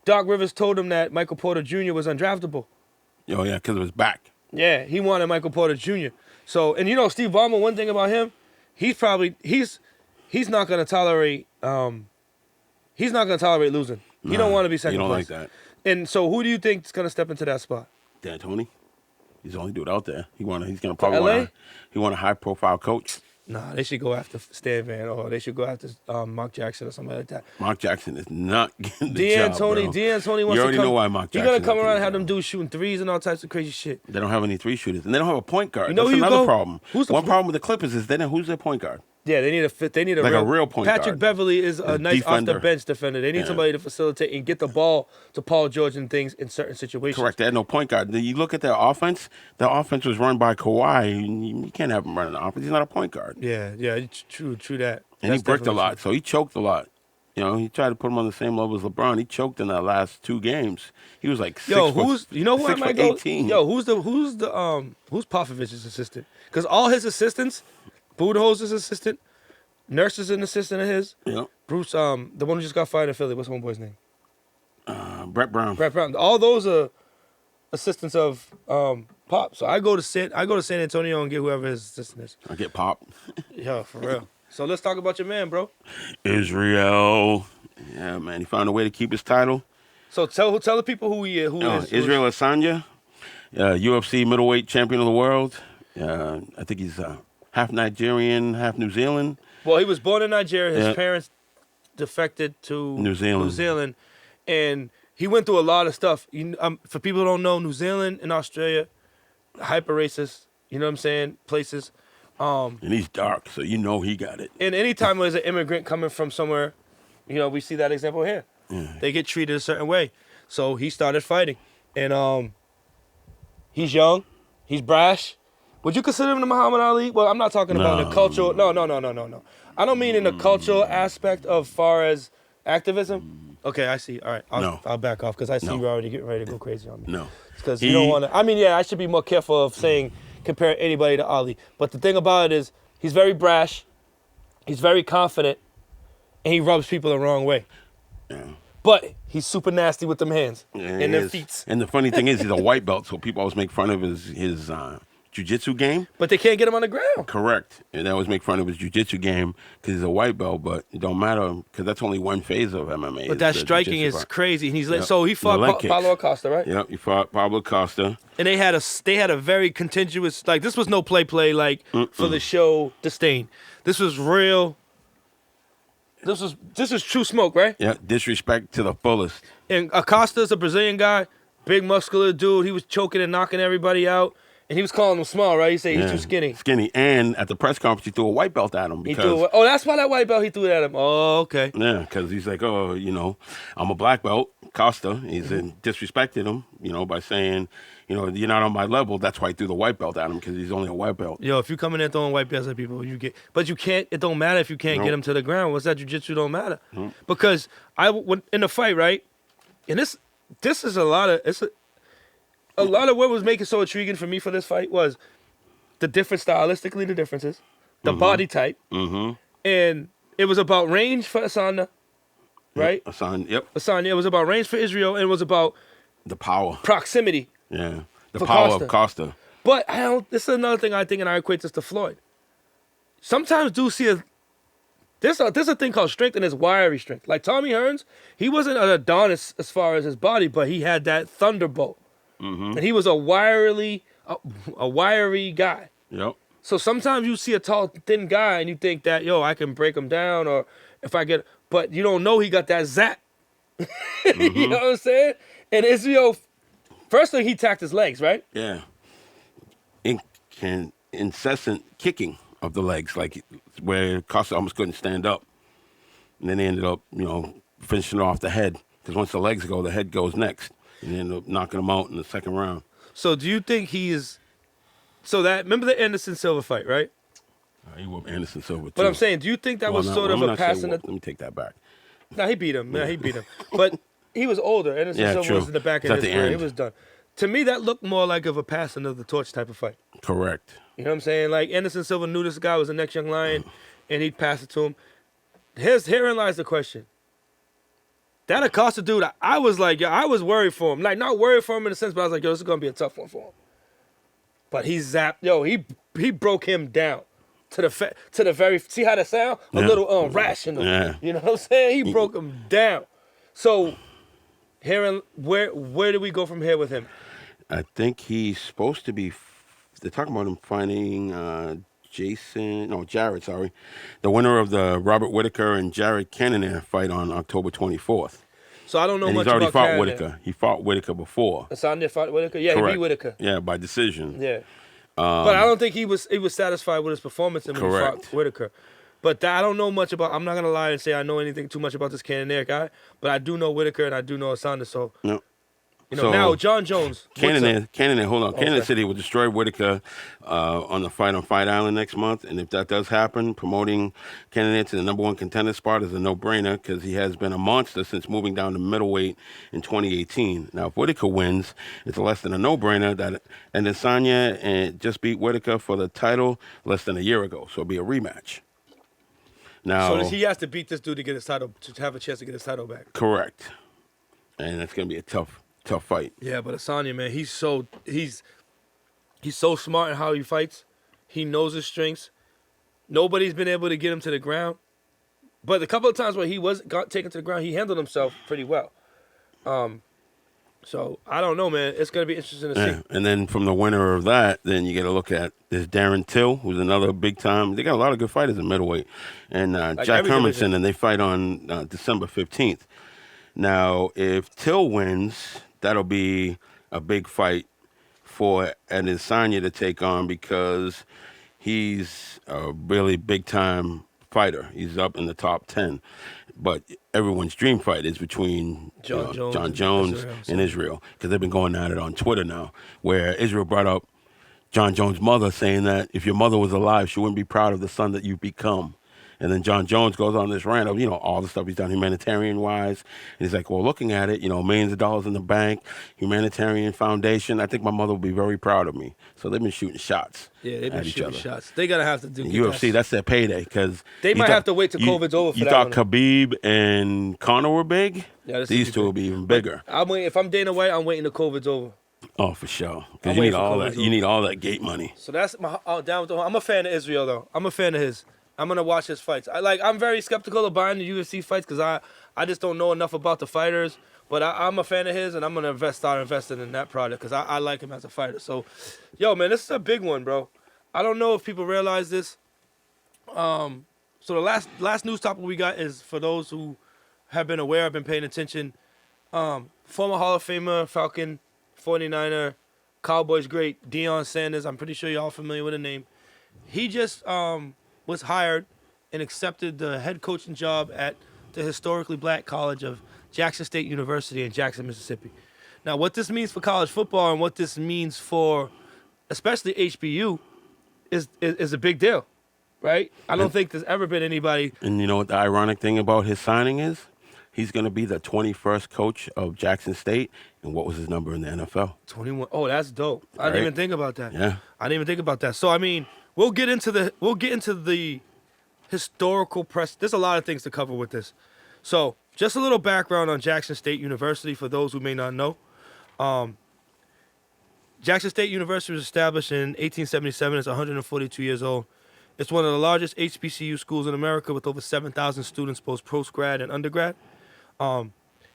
Doc Rivers told him that Michael Porter Jr. was undraftable. Oh, yeah, because of his back. Yeah, he wanted Michael Porter Jr. So, and Steve Ballmer, one thing about him, he's not going to tolerate losing. He don't want to be second place. He don't like that. And so who do you think is going to step into that spot? D'Antoni. He's the only dude out there. He's going to probably want a high-profile coach. Nah, they should go after Stan Van, or they should go after Mark Jackson or something like that. Mark Jackson is not getting the job, bro. D'Antoni wants to come. You already know why Mark Jackson. He's gonna come around and have them dudes shooting threes and all types of crazy shit. They don't have any three shooters, and they don't have a point guard. That's another problem. One problem with the Clippers is who's their point guard? Yeah, they need a real point guard. Patrick Beverly is a nice defender. off the bench defender. They need somebody to facilitate and get the ball to Paul George and things in certain situations. Correct. They had no point guard. You look at their offense. Their offense was run by Kawhi. You can't have him running the offense. He's not a point guard. Yeah, it's true that. And he bricked a lot, so he choked a lot. He tried to put him on the same level as LeBron. He choked in that last 2 games. He was like 6 who I might go? 18. Who's Popovich's assistant? Because all his assistants, Budenholzer's assistant, Nurse is an assistant of his. Yeah. Bruce, the one who just got fired in Philly. What's homeboy's name? Brett Brown. All those are assistants of Pop. So I go to San Antonio and get whoever his assistant is. I get Pop. Yeah, for real. So let's talk about your man, bro. Israel. Yeah, man. He found a way to keep his title. So tell the people who he is. Israel Adesanya, UFC middleweight champion of the world. I think he's half Nigerian, half New Zealand. Well, he was born in Nigeria. His parents defected to New Zealand. And he went through a lot of stuff. For people who don't know, New Zealand and Australia, hyper racist, you know what I'm saying, places. And he's dark, so he got it. And anytime there's an immigrant coming from somewhere, we see that example here. Yeah. They get treated a certain way. So he started fighting. And he's young. He's brash. Would you consider him the Muhammad Ali? Well, I'm not talking about the cultural. No. I don't mean in the cultural aspect of far as activism. Okay, I see. All right, I'll back off because I see you're already getting ready to go crazy on me. No. Because you don't want to. I mean, I should be more careful of comparing anybody to Ali. But the thing about it is he's very brash, he's very confident, and he rubs people the wrong way. Yeah. But he's super nasty with them hands and them feet. And the funny thing is he's a white belt, so people always make fun of his jiu-jitsu game. But they can't get him on the ground. Correct. And they always make fun of his jiu-jitsu game because he's a white belt, but it don't matter because that's only one phase of MMA. But that striking is crazy. And he's so he fought Paulo Acosta, right? Yep, he fought Pablo Acosta. And they had a very contentious, like, this was no play like for the show disdain. This was real. This is true smoke, right? Yeah, disrespect to the fullest. And Acosta's a Brazilian guy, big muscular dude. He was choking and knocking everybody out. And he was calling him small, right? He said he's too skinny. Skinny. And at the press conference, he threw a white belt at him. That's why that white belt, he threw it at him. Oh, okay. Yeah, because he's like, I'm a black belt. Costa, he's disrespected him, by saying, you're not on my level. That's why he threw the white belt at him because he's only a white belt. Yo, if you come in there throwing white belts at people, but you can't. It don't matter if you can't get him to the ground. What's that jiu-jitsu don't matter? Because in the fight, right? And this is a lot of what was making so intriguing for me for this fight was the difference stylistically, the differences, the body type, and it was about range for Asana. Right? Asana, it was about range for Israel, and it was about the power. Proximity. Yeah. The power of Costa. But this is another thing I think, and I equate this to Floyd. Sometimes do see there's a thing called strength, and it's wiry strength. Like Tommy Hearns, he wasn't an Adonis as far as his body, but he had that thunderbolt. And he was a wiry guy. Yep. So sometimes you see a tall, thin guy, and you think that, I can break him down, or if I get... But you don't know he got that zap. You know what I'm saying? And Israel, first thing, he tacked his legs, right? Yeah. Incessant kicking of the legs, like where Costa almost couldn't stand up. And then they ended up, finishing off the head. Because once the legs go, the head goes next. And they ended up knocking him out in the second round. So do you think he is... remember the Anderson Silva fight, right? He whooped Anderson Silva, too. But I'm saying, do you think that was sort of a passing... Let me take that back. No, he beat him. But he was older. Anderson Silva was in the back of his career. He was done. To me, that looked more like of a passing of the torch type of fight. Correct. You know what I'm saying? Like, Anderson Silva knew this guy was the next young lion, and he'd pass it to him. Herein lies the question. That Acosta dude, I was like, I was worried for him. Like, not worried for him in the sense, but I was like, this is going to be a tough one for him. But he zapped. He broke him down. To the very, see how that sound? A little rational. Yeah. You know what I'm saying? He broke him down. So, where do we go from here with him? I think he's supposed to be. They're talking about him fighting Jared. Sorry, the winner of the Robert Whitaker and Jared Cannonier fight on October 24th. So I don't know much about about he's already fought Whitaker. He fought Whitaker before. Asanya fought Whitaker? Yeah, Correct. He beat Whitaker. Yeah, by decision. Yeah. But I don't think he was satisfied with his performance when he fought Whitaker. But I don't know much about... I'm not going to lie and say I know anything too much about this Cannonier guy, but I do know Whitaker and I do know Asanya, so... No. Now, John Jones... Cannonier, hold on. Cannonier said he will destroy Whitaker on the fight on Fight Island next month, and if that does happen, promoting Cannonier to the number one contender spot is a no-brainer because he has been a monster since moving down to middleweight in 2018. Now, if Whitaker wins, it's less than a no-brainer and Asanya just beat Whitaker for the title less than a year ago, so it'll be a rematch. Now, so he has to beat this dude to get his title, to have a chance to get his title back. Correct. And it's going to be a tough fight. Yeah, but Asanya, man, he's so smart in how he fights. He knows his strengths. Nobody's been able to get him to the ground. But a couple of times when he got taken to the ground, he handled himself pretty well. So I don't know, man. It's gonna be interesting to see. And then from the winner of that, then you got to look at there's Darren Till, who's another big time. They got a lot of good fighters in middleweight, and Jack Hermanson, and they fight on December 15th. Now, if Till wins, that'll be a big fight for Adesanya to take on because he's a really big-time fighter. He's up in the top 10. But everyone's dream fight is between John Jones and Israel because they've been going at it on Twitter now, where Israel brought up John Jones' mother saying that if your mother was alive, she wouldn't be proud of the son that you've become. And then John Jones goes on this rant of, all the stuff he's done humanitarian-wise. And he's like, well, looking at it, millions of dollars in the bank, humanitarian foundation, I think my mother would be very proud of me. So they've been shooting shots. Yeah, they've been shooting shots. They're going to have to do UFC, that's their payday. Because they might have to wait till COVID's over for that. You thought Khabib and Conor were big? Yeah, these two will be even bigger. If I'm Dana White, I'm waiting till COVID's over. Oh, for sure. I'm Because you waiting need for all Kobe that. to- You need all that gate money. So that's my down with the. I'm a fan of Israel though. I'm a fan of his. I'm gonna watch his fights. I'm very skeptical of buying the UFC fights because I just don't know enough about the fighters. But I'm a fan of his, and I'm gonna start investing in that product because I like him as a fighter. So, yo, man, this is a big one, bro. I don't know if people realize this. So the last news topic we got is for those who have been aware, have been paying attention. Former Hall of Famer, Falcon, 49er, Cowboys great, Deion Sanders. I'm pretty sure y'all familiar with the name. He just was hired and accepted the head coaching job at the historically black college of Jackson State University in Jackson, Mississippi. Now, what this means for college football and what this means for especially HBU is a big deal, right? I don't think there's ever been anybody. And you know what the ironic thing about his signing is? He's going to be the 21st coach of Jackson State. And what was his number in the NFL? 21. Oh, that's dope. I didn't even think about that. Yeah. I didn't even think about that. So I mean, we'll get into the historical press. There's a lot of things to cover with this. So just a little background on Jackson State University for those who may not know. Jackson State University was established in 1877. It's 142 years old. It's one of the largest HBCU schools in America with over 7,000 students, both post-grad and undergrad. And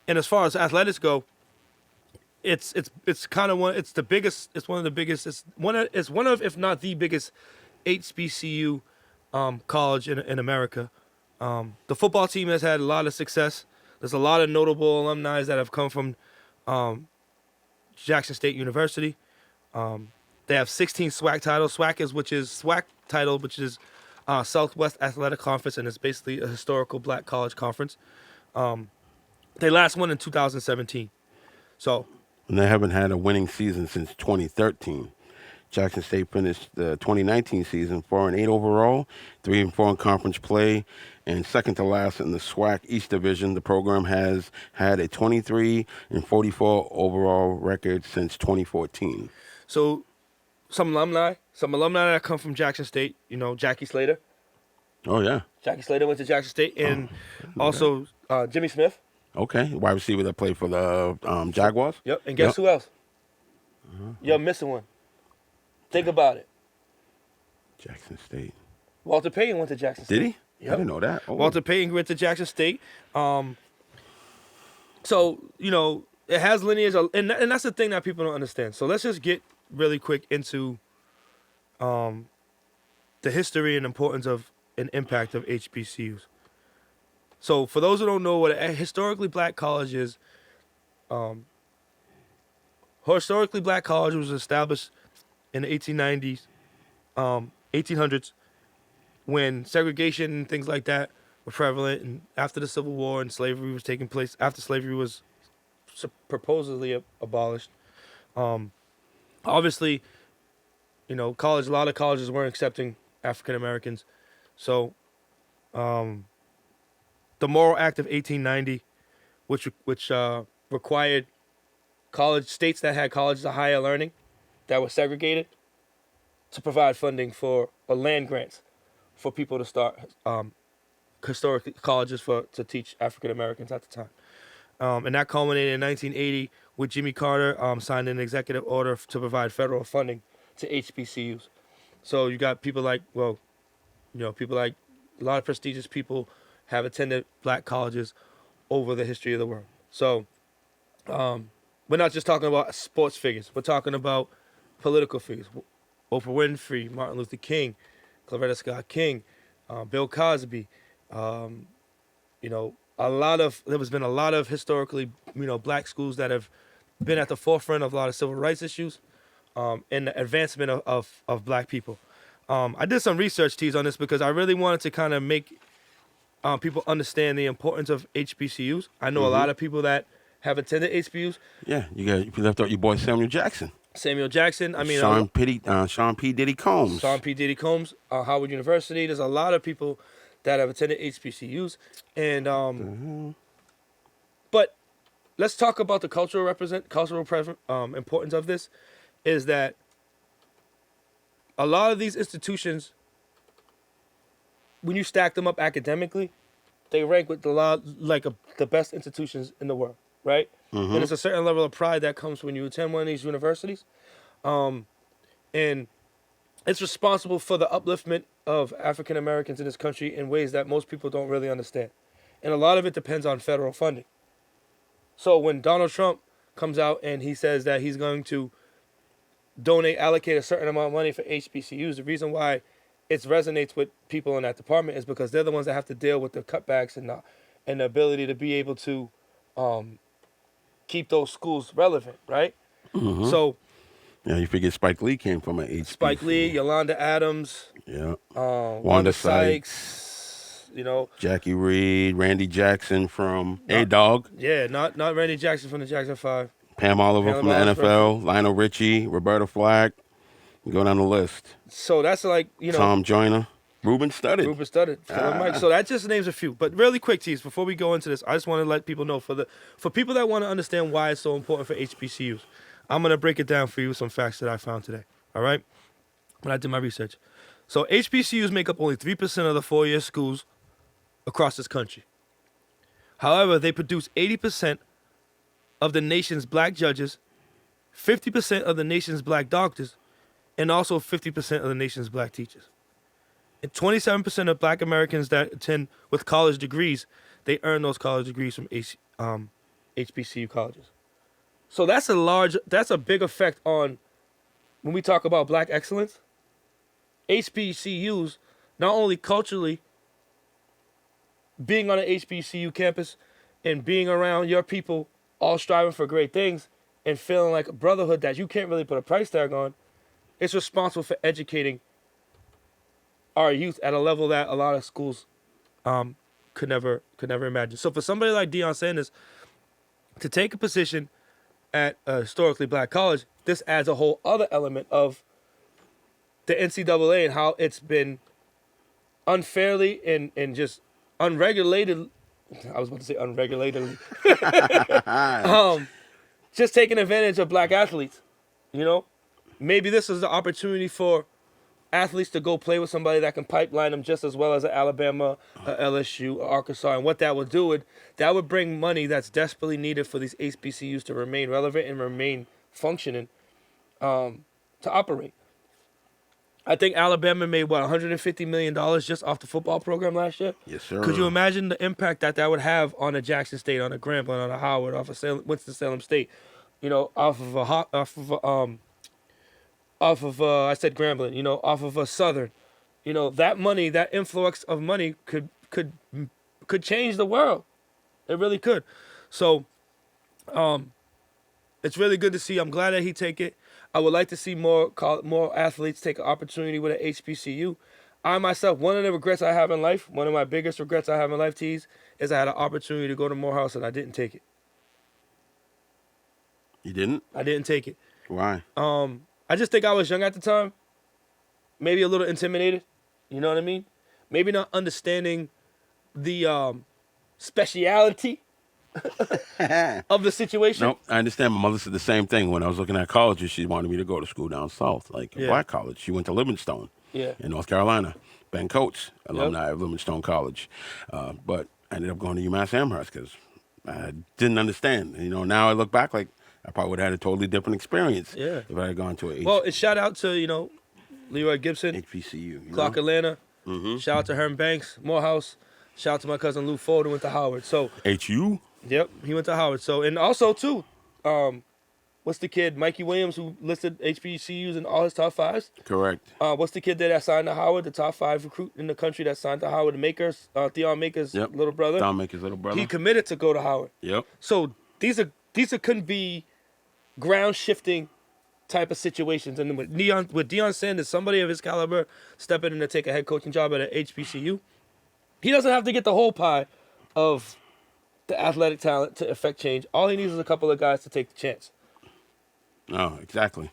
as far as athletics go, it's kind of it's the biggest. It's one of the biggest. It's one of if not the biggest HBCU college in America. The football team has had a lot of success. There's a lot of notable alumni that have come from Jackson State University. They have 16 SWAC titles. SWAC title, which is Southwest Athletic Conference, and it's basically a historical black college conference. They last won in 2017. So. And they haven't had a winning season since 2013. Jackson State finished the 2019 season 4-8 overall, 3-4 in conference play, and second to last in the SWAC East Division. The program has had a 23-44 overall record since 2014. So, some alumni that come from Jackson State. You know, Jackie Slater. Oh yeah. Jackie Slater went to Jackson State, and also Jimmy Smith. Okay, wide receiver that played for the Jaguars. Yep, and guess who else? You're missing one. Think about it. Jackson State. Walter Payton went to Jackson State. Did he? Yep. I didn't know that. Oh. Walter Payton went to Jackson State. So, you know, it has lineage, and that's the thing that people don't understand. So let's just get really quick into the history and importance of and impact of HBCUs. So for those who don't know what a historically black college is, historically black college was established in the 1800s, when segregation and things like that were prevalent, and after the Civil War and slavery was taking place, after slavery was supposedly abolished. Obviously, you know, a lot of colleges weren't accepting African Americans, so the Morrill Act of 1890, which required states that had colleges of higher learning that were segregated to provide funding for land grants for people to start historic colleges to teach African Americans at the time. And that culminated in 1980 with Jimmy Carter signed an executive order to provide federal funding to HBCUs. So you got people like a lot of prestigious people have attended black colleges over the history of the world. So we're not just talking about sports figures. We're talking about political figures. Oprah Winfrey, Martin Luther King, Coretta Scott King, Bill Cosby. There's been a lot of historically, black schools that have been at the forefront of a lot of civil rights issues and the advancement of black people. I did some research, Tease, on this because I really wanted to kind of make people understand the importance of HBCUs. I know a lot of people that have attended HBCUs. Yeah, you left out your boy Samuel Jackson. I mean, Sean P. Diddy Combs. Sean P. Diddy Combs, Howard University. There's a lot of people that have attended HBCUs, and but let's talk about the cultural importance of this. Is that a lot of these institutions, when you stack them up academically, they rank with the best institutions in the world, right? And it's a certain level of pride that comes when you attend one of these universities. And it's responsible for the upliftment of African Americans in this country in ways that most people don't really understand. And a lot of it depends on federal funding. So when Donald Trump comes out and he says that he's going to allocate a certain amount of money for HBCUs, the reason why it resonates with people in that department is because they're the ones that have to deal with the cutbacks and the ability to be able to keep those schools relevant, right? So Yeah, you figure Spike Lee came from an HBCU. Spike Lee, Yolanda Adams, Wanda Sykes, Jackie Reed, Randy Jackson from A-Dog. Yeah, not Randy Jackson from the Jackson 5. Pam Oliver from the NFL, Lionel Richie, Roberta Flack. You go down the list. So that's like, Tom Joyner, Ruben Studdard. Mike. So that just names a few. But really quick, Tease, before we go into this, I just want to let people know, for people that want to understand why it's so important for HBCUs, I'm going to break it down for you with some facts that I found today. All right? When I did my research. So HBCUs make up only 3% of the four-year schools across this country. However, they produce 80% of the nation's black judges, 50% of the nation's black doctors, and also 50% of the nation's black teachers. And 27% of black Americans that attend with college degrees, they earn those college degrees from HBCU colleges. So that's a big effect on when we talk about black excellence. HBCUs, not only culturally, being on an HBCU campus and being around your people all striving for great things and feeling like a brotherhood that you can't really put a price tag on, it's responsible for educating our youth at a level that a lot of schools could never imagine. So for somebody like Deion Sanders to take a position at a historically black college, this adds a whole other element of the NCAA and how it's been unfairly and just unregulated. I was about to say unregulatedly. Just taking advantage of black athletes. Maybe this is the opportunity for athletes to go play with somebody that can pipeline them just as well as an Alabama, a LSU, a Arkansas. And what that would do, that would bring money that's desperately needed for these HBCUs to remain relevant and remain functioning to operate. I think Alabama made, $150 million just off the football program last year? Yes, sir. Could you imagine the impact that would have on a Jackson State, on a Grambling, on a Howard, off of Winston-Salem State, off of I said Grambling, off of a Southern. That money, that influx of money could change the world. It really could. So it's really good to see. I'm glad that he take it. I would like to see more athletes take an opportunity with an HBCU. I myself, one of the regrets I have in life, one of my biggest regrets I have in life, Tease, is I had an opportunity to go to Morehouse and I didn't take it. You didn't? I didn't take it. Why? I just think I was young at the time, maybe a little intimidated. You know what I mean? Maybe not understanding the speciality of the situation. Nope, I understand. My mother said the same thing when I was looking at colleges. She wanted me to go to school down south, like a black college. She went to Livingstone in North Carolina. Ben Coates, alumni of Livingstone College. But I ended up going to UMass Amherst because I didn't understand. Now I look back like I probably would have had a totally different experience if I had gone to a Well, it's shout out to, Leroy Gibson, HBCU. Clark Atlanta. Shout out to Herm Banks, Morehouse. Shout out to my cousin Lou Ford, who went to Howard. So HU? Yep, he went to Howard. So, and also, too, what's the kid, Mikey Williams, who listed HBCUs in all his top fives? Correct. What's the kid that signed to Howard, the top 5 recruit in the country that signed to Howard, Theon Maker's little brother? Theon Maker's little brother. He committed to go to Howard. Yep. So these couldn't be ground shifting type of situations. And with Deion Sanders, somebody of his caliber stepping in to take a head coaching job at an HBCU, he doesn't have to get the whole pie of the athletic talent to affect change. All he needs is a couple of guys to take the chance. Oh, exactly.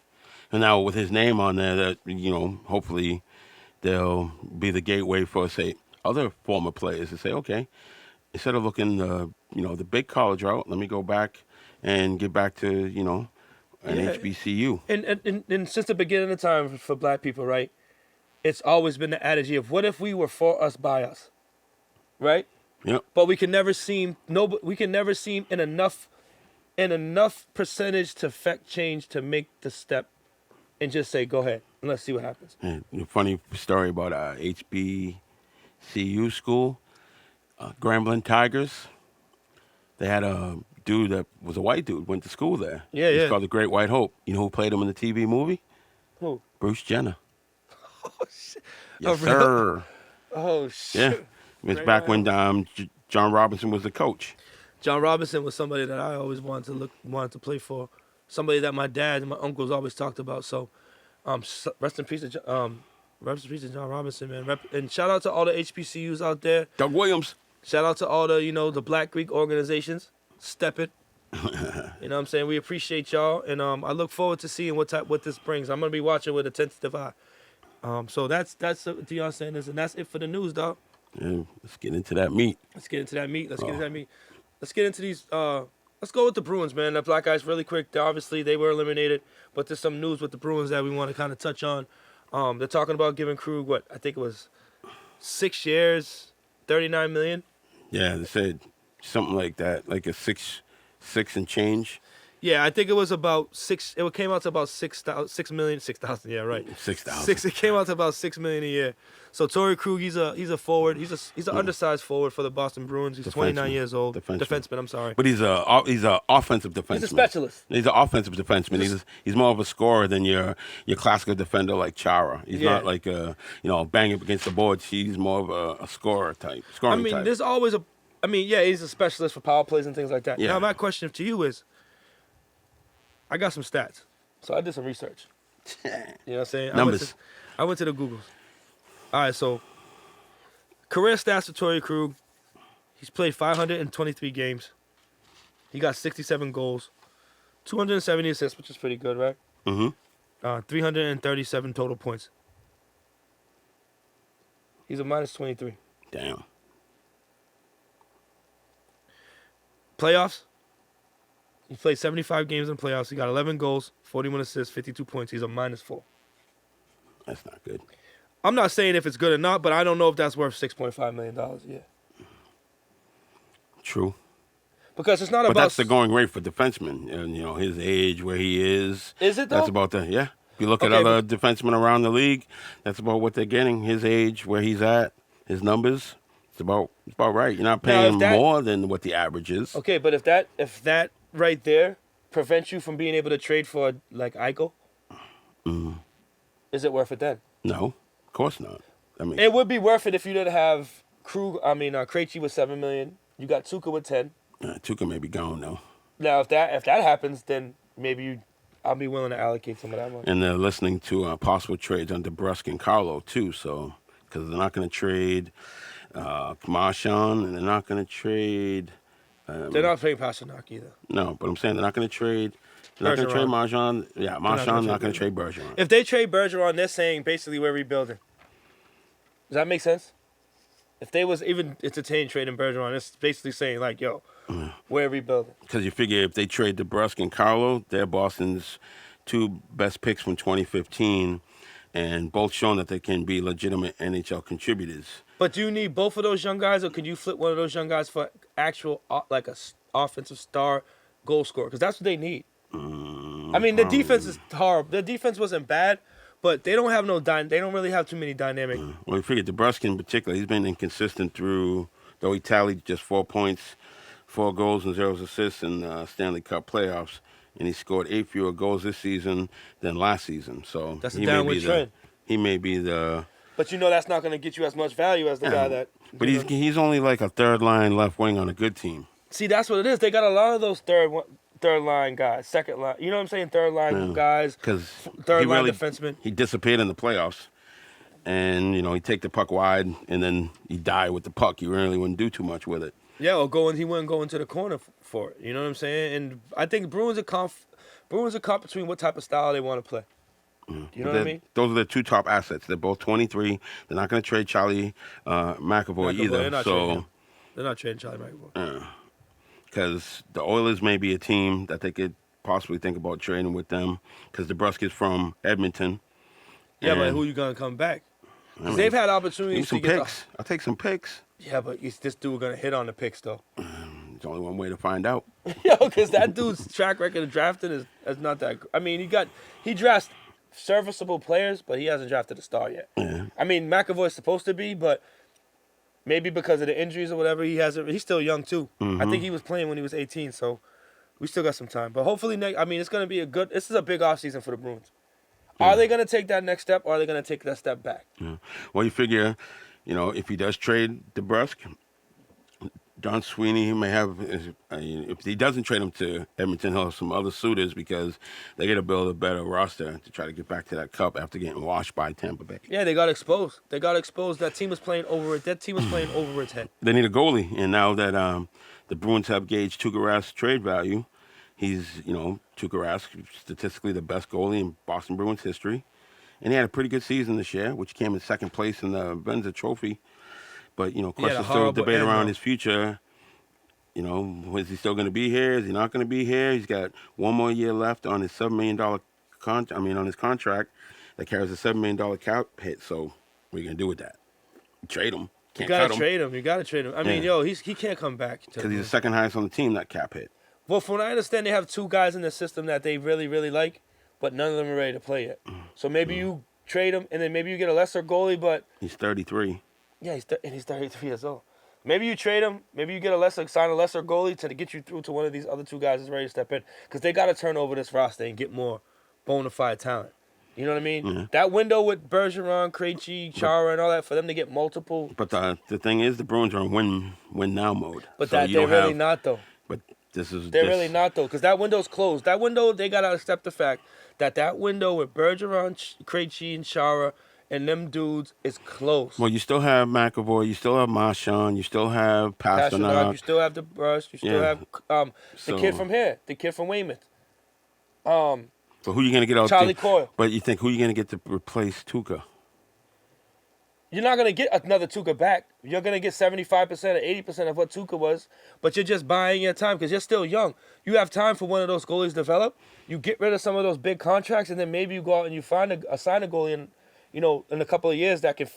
And now with his name on there, that hopefully they'll be the gateway for, say, other former players to say, okay, instead of looking the big college route, let me go back and get back to an HBCU. And since the beginning of time for black people, right, it's always been the adage of what if we were for us by us, right? Yep. But we can never seem in enough and enough percentage to affect change to make the step and just say, go ahead, and let's see what happens. And a funny story about HBCU school, Grambling Tigers. They had a dude that was a white dude, went to school there. Yeah, He's called the Great White Hope. You know who played him in the TV movie? Who? Bruce Jenner. Oh, shit. Yes, sir. Oh, shit. Yeah. It was back when John Robinson was the coach. John Robinson was somebody that I always wanted to play for. Somebody that my dad and my uncles always talked about. So, rest in peace to John Robinson, man. And shout out to all the HBCUs out there. Doug Williams. Shout out to all the, the Black Greek organizations. Step it. You know what I'm saying? We appreciate y'all, and I look forward to seeing what this brings. I'm gonna be watching with a tentative eye. So that's Deion Sanders, and that's it for the news, dog. Yeah, let's get into that meat. Let's get into these. Let's go with the Bruins, man. The Black Guys, really quick. They were eliminated, but there's some news with the Bruins that we want to kind of touch on. They're talking about giving Krug I think it was 6 years, $39 million. Yeah, they said something like that, like a six and change. Yeah, I think it was about six. It came out to about 6,000. Yeah, right. 6,000. It came out to about $6 million a year. So Torrey Krug, he's a forward. He's an undersized forward for the Boston Bruins. He's 29 years old. Defenseman. I'm sorry. But he's a offensive defenseman. He's a specialist. He's an offensive defenseman. He's more of a scorer than your classical defender like Chara. He's not like banging up against the boards. He's more of a scorer type. Type. There's always he's a specialist for power plays and things like that. Yeah. Now my question to you is, I got some stats. So I did some research. You know what I'm saying? Numbers. I went to the Googles. All right, so career stats for Torrey Krug. He's played 523 games. He got 67 goals, 270 assists, which is pretty good, right? Mm-hmm. 337 total points. He's a minus 23. Damn. Playoffs. He played 75 games in playoffs. He got 11 goals, 41 assists, 52 points. He's a minus 4. That's not good. I'm not saying if it's good or not, but I don't know if that's worth $6.5 million a year. True. Because it's not but about... that's the going rate for defensemen. And, his age, where he is. Is it, though? That's about If you look at other defensemen around the league, that's about what they're getting. His age, where he's at, his numbers, it's about right. You're not paying more than what the average is. Okay, but if that right there prevents you from being able to trade for, like, Eichel, is it worth it then? No, of course not. It would be worth it if you didn't have Krejci with $7 million. You got Tuukka with 10. Tuukka may be gone though. Now, if that happens, then maybe I'll be willing to allocate some of that money. And they're listening to possible trades on DeBrusque and Carlo too. So because they're not going to trade Marchand, and they're not going to trade. They're not playing Pasternak either. No, but I'm saying they're not going to trade. They're not going to trade Marchand. Yeah, Marchand not going to trade Bergeron. If they trade Bergeron, they're saying basically we're rebuilding. Does that make sense? If they was even entertaining trading Bergeron, it's basically saying like, yo, we're rebuilding. Because you figure if they trade DeBrusque and Carlo, they're Boston's 2 best picks from 2015, and both shown that they can be legitimate NHL contributors. But do you need both of those young guys, or could you flip one of those young guys for actual like a offensive star goal scorer? Because that's what they need. The defense is horrible. The defense wasn't bad, but they don't have they don't really have too many dynamic. Well, you figure DeBrusque in particular, he's been inconsistent though he tallied just 4 points, 4 goals and 0 assists in the Stanley Cup playoffs, and he scored 8 fewer goals this season than last season. So that's a downward trend. He may be the. But that's not going to get you as much value as the guy that. But he's only like a third line left wing on a good team. See, that's what it is. They got a lot of those third line guys, second line. You know what I'm saying? Third line guys. Because third line defenseman. He disappeared in the playoffs, and he'd take the puck wide, and then he'd die with the puck. He really wouldn't do too much with it. Yeah, he wouldn't go into the corner for it. You know what I'm saying? And I think Bruins are caught between what type of style they want to play. You know what I mean? Those are the 2 top assets. They're both 23. They're not going to trade Charlie McAvoy either. They're not trading Charlie McAvoy. Because the Oilers may be a team that they could possibly think about trading with them. Because DeBrusque is from Edmonton. Yeah, but who you going to come back? Because they've had opportunities to get picks. I'll take some picks. Yeah, but is this dude going to hit on the picks, though? It's only one way to find out. Yo, because that dude's track record of drafting is not that. I mean, he drafts serviceable players, but he hasn't drafted a star yet. Yeah. I mean, McAvoy's supposed to be, but maybe because of the injuries or whatever, he hasn't. He's still young too. I think he was playing when he was 18, so we still got some time. But hopefully, it's going to be this is a big offseason for the Bruins. Are they going to take that next step, or are they going to take that step back? Yeah. Well, you figure, if he does trade DeBrusque, Don Sweeney may have, if he doesn't trade him to Edmonton, he'll have some other suitors because they got to build a better roster to try to get back to that cup after getting washed by Tampa Bay. Yeah, they got exposed. That team was playing over it. That team was playing over its head. They need a goalie, and now that the Bruins have gauged Tuukka Rask's trade value, he's, Tuukka Rask, statistically the best goalie in Boston Bruins history. And he had a pretty good season this year, which came in second place in the Vezina Trophy. But, questions still debate around his future. Is he still going to be here? Is he not going to be here? He's got one more year left on his $7 million on his contract that carries a $7 million cap hit. So what are you going to do with that? Trade him. You got to trade him. You got to trade him. I mean, he can't come back. Because he's the second highest on the team, that cap hit. Well, from what I understand, they have two guys in the system that they really, really like, but none of them are ready to play yet. So maybe you trade him, and then maybe you get a lesser goalie, but... He's 33. Yeah, he's 33 years old. Maybe you trade him. Maybe you sign a lesser goalie to get you through to one of these other two guys that's ready to step in. Because they got to turn over this roster and get more bona fide talent. You know what I mean? Yeah. That window with Bergeron, Krejci, Chara, and all that, for them to get multiple... But the thing is, the Bruins are in win now mode. But so they're really not, though. But they're really not, though, because that window's closed. That window, they got to accept the fact that window with Bergeron, Krejci, and Chara and them dudes is close. Well, you still have McAvoy, you still have Marchand, you still have Pasternak. You still have DeBrusque, you still have the kid from here, the kid from Weymouth. So who are you going to get out Charlie Coyle. But you think who are you going to get to replace Tuukka? You're not going to get another Tuukka back. You're going to get 75% or 80% of what Tuukka was, but you're just buying your time because you're still young. You have time for one of those goalies to develop. You get rid of some of those big contracts, and then maybe you go out and you sign a goalie in a couple of years that can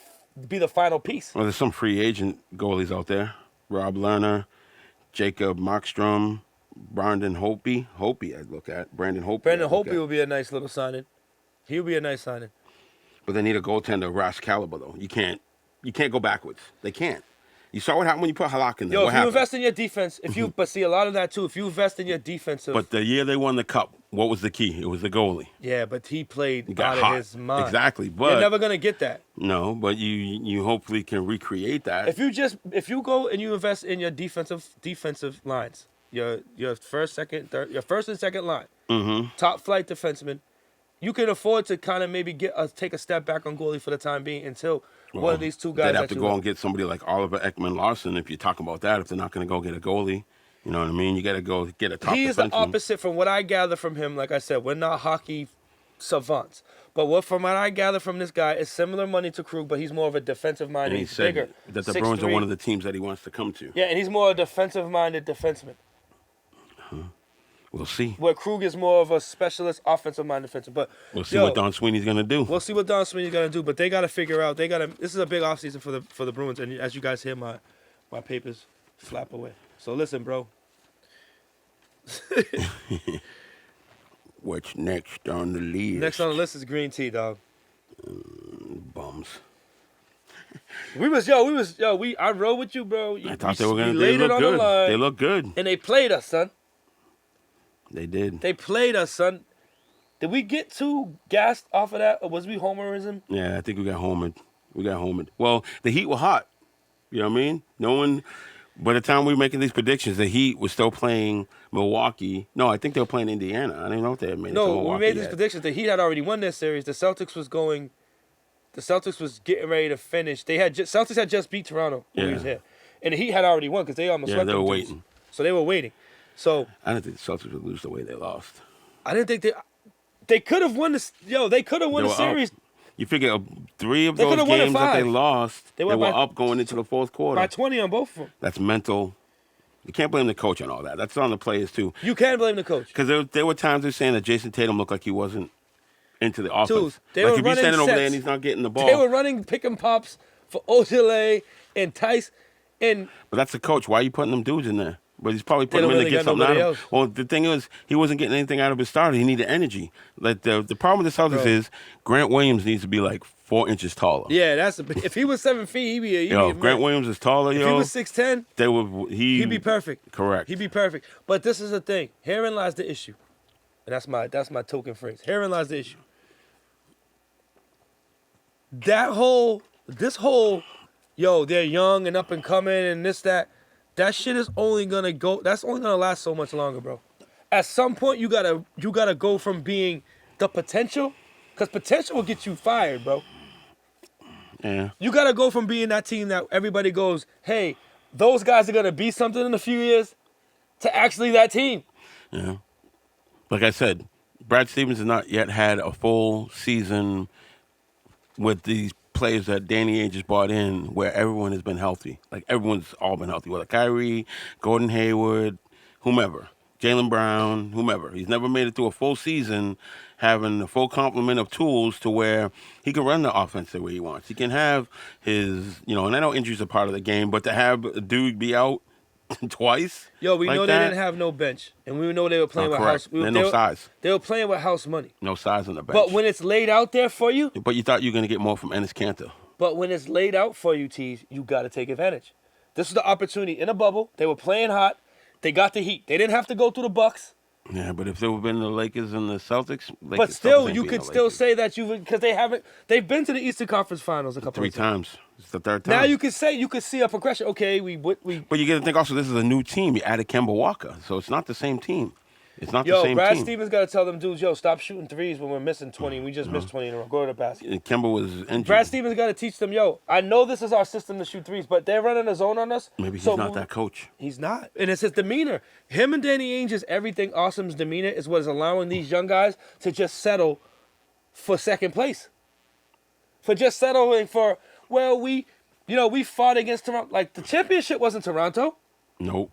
be the final piece. Well, there's some free agent goalies out there. Rob Lerner, Jacob Markstrom, Brandon Hope. I'd look at. Brandon Hope. Brandon Hope would be a nice little signing. He would be a nice signing. But they need a goaltender of Rask caliber, though. You can't go backwards. They can't. You saw what happened when you put Halak in there. If you invest in your defense, but see a lot of that too. If you invest in your defensive. But the year they won the cup, what was the key? It was the goalie. Yeah, but he played out hot. of his mind. Exactly, but you're never gonna get that. No, but you hopefully can recreate that. If you go and you invest in your defensive lines, your first and second line, top flight defenseman, you can afford to kind of maybe take a step back on goalie for the time being until one of these two guys. They'd have to go and get somebody like Oliver Ekman-Larsson if you're talking about that. If they're not going to go get a goalie, you know what I mean? You got to go get a top defenseman. He is the opposite from what I gather from him. Like I said, we're not hockey savants. But from what I gather from this guy, is similar money to Krug, but he's more of a defensive-minded. And he said bigger. that the Bruins are one of the teams that he wants to come to. Yeah, and he's more a defensive-minded defenseman. We'll see. Where Krug is more of a specialist offensive-minded defenseman. But we'll see what Don Sweeney's going to do. We'll see what Don Sweeney's going to do. But they got to figure out. This is a big offseason for the Bruins. And as you guys hear, my papers flap away. So listen, bro. What's next on the list? Next on the list is green tea, dog. Bums. I rode with you, bro. I thought they were going to look good. They look good. And they played us, son. They did. They played us, son. Did we get too gassed off of that, or was we homerism? Yeah, I think we got homered. Well, the Heat were hot. You know what I mean? No one... By the time we were making these predictions, the Heat was still playing Milwaukee. No, I think they were playing Indiana. I didn't know if they had made it to Milwaukee. No, we made these predictions. The Heat had already won their series. The Celtics was getting ready to finish. Celtics had just beat Toronto when he was here. And the Heat had already won because they almost swept them. Yeah, they were waiting. So they were waiting. So I didn't think the Celtics would lose the way they lost. I didn't think they could have won this. They could have won the series. You figure 3 of those games that they lost, they were up going into the fourth quarter. By 20 on both of them. That's mental. You can't blame the coach on all that. That's on the players, too. You can blame the coach. Because there were times they're saying that Jason Tatum looked like he wasn't into the offense. They were if running he's standing over sets. there and he's not getting the ball. They were running pick and pops for Ojale and Tice. But that's the coach. Why are you putting them dudes in there? But he's probably putting him in to get something out of him. Well, the thing is, he wasn't getting anything out of his starter. He needed energy. Like the problem with the Celtics is Grant Williams needs to be like 4 inches taller. Yeah, if he was 7 feet, he'd be a Grant Williams is taller, If he was 6'10", he'd be perfect. Correct. He'd be perfect. But this is the thing. Herein lies the issue. And that's my token phrase. Herein lies the issue. This whole, they're young and up and coming and this, that shit is only gonna that's only gonna last so much longer, bro. At some point, you gotta go from being the potential, because potential will get you fired, bro. Yeah. You gotta go from being that team that everybody goes, hey, those guys are gonna be something in a few years, to actually that team. Yeah. Like I said, Brad Stevens has not yet had a full season with these players that Danny Ainge just brought in, where everyone has been healthy. Like, everyone's all been healthy. Whether Kyrie, Gordon Hayward, whomever, Jaylen Brown, whomever. He's never made it through a full season having a full complement of tools to where he can run the offense the way he wants. He can have his, and I know injuries are part of the game, but to have a dude be out twice. We know they didn't have no bench, and we know they were playing with house. No size. They were playing with house money. No size on the bench. But when it's laid out there for you. But you thought you were going to get more from Enes Kanter. But when it's laid out for you, Tease, you got to take advantage. This is the opportunity in a bubble. They were playing hot. They got the heat. They didn't have to go through the Bucks. Yeah, but if there would have been the Lakers and the Celtics, but still, you could still say that because they've been to the Eastern Conference Finals a couple of times. 3 times. It's the 3rd time. Now you could see a progression. Okay, But you got to think also this is a new team. You added Kemba Walker, so it's not the same team. It's not the same team. Brad Stevens got to tell them dudes, stop shooting threes when we're missing 20. We just missed 20 in a row. Go to the basket. And Kemba was injured. Brad Stevens got to teach them, I know this is our system to shoot threes, but they're running a zone on us. Maybe he's not that coach. He's not. And it's his demeanor. Him and Danny Ainge's everything awesome's demeanor is what is allowing these young guys to just settle for second place. For just settling for, we fought against Toronto. Like, the championship wasn't Toronto. Nope.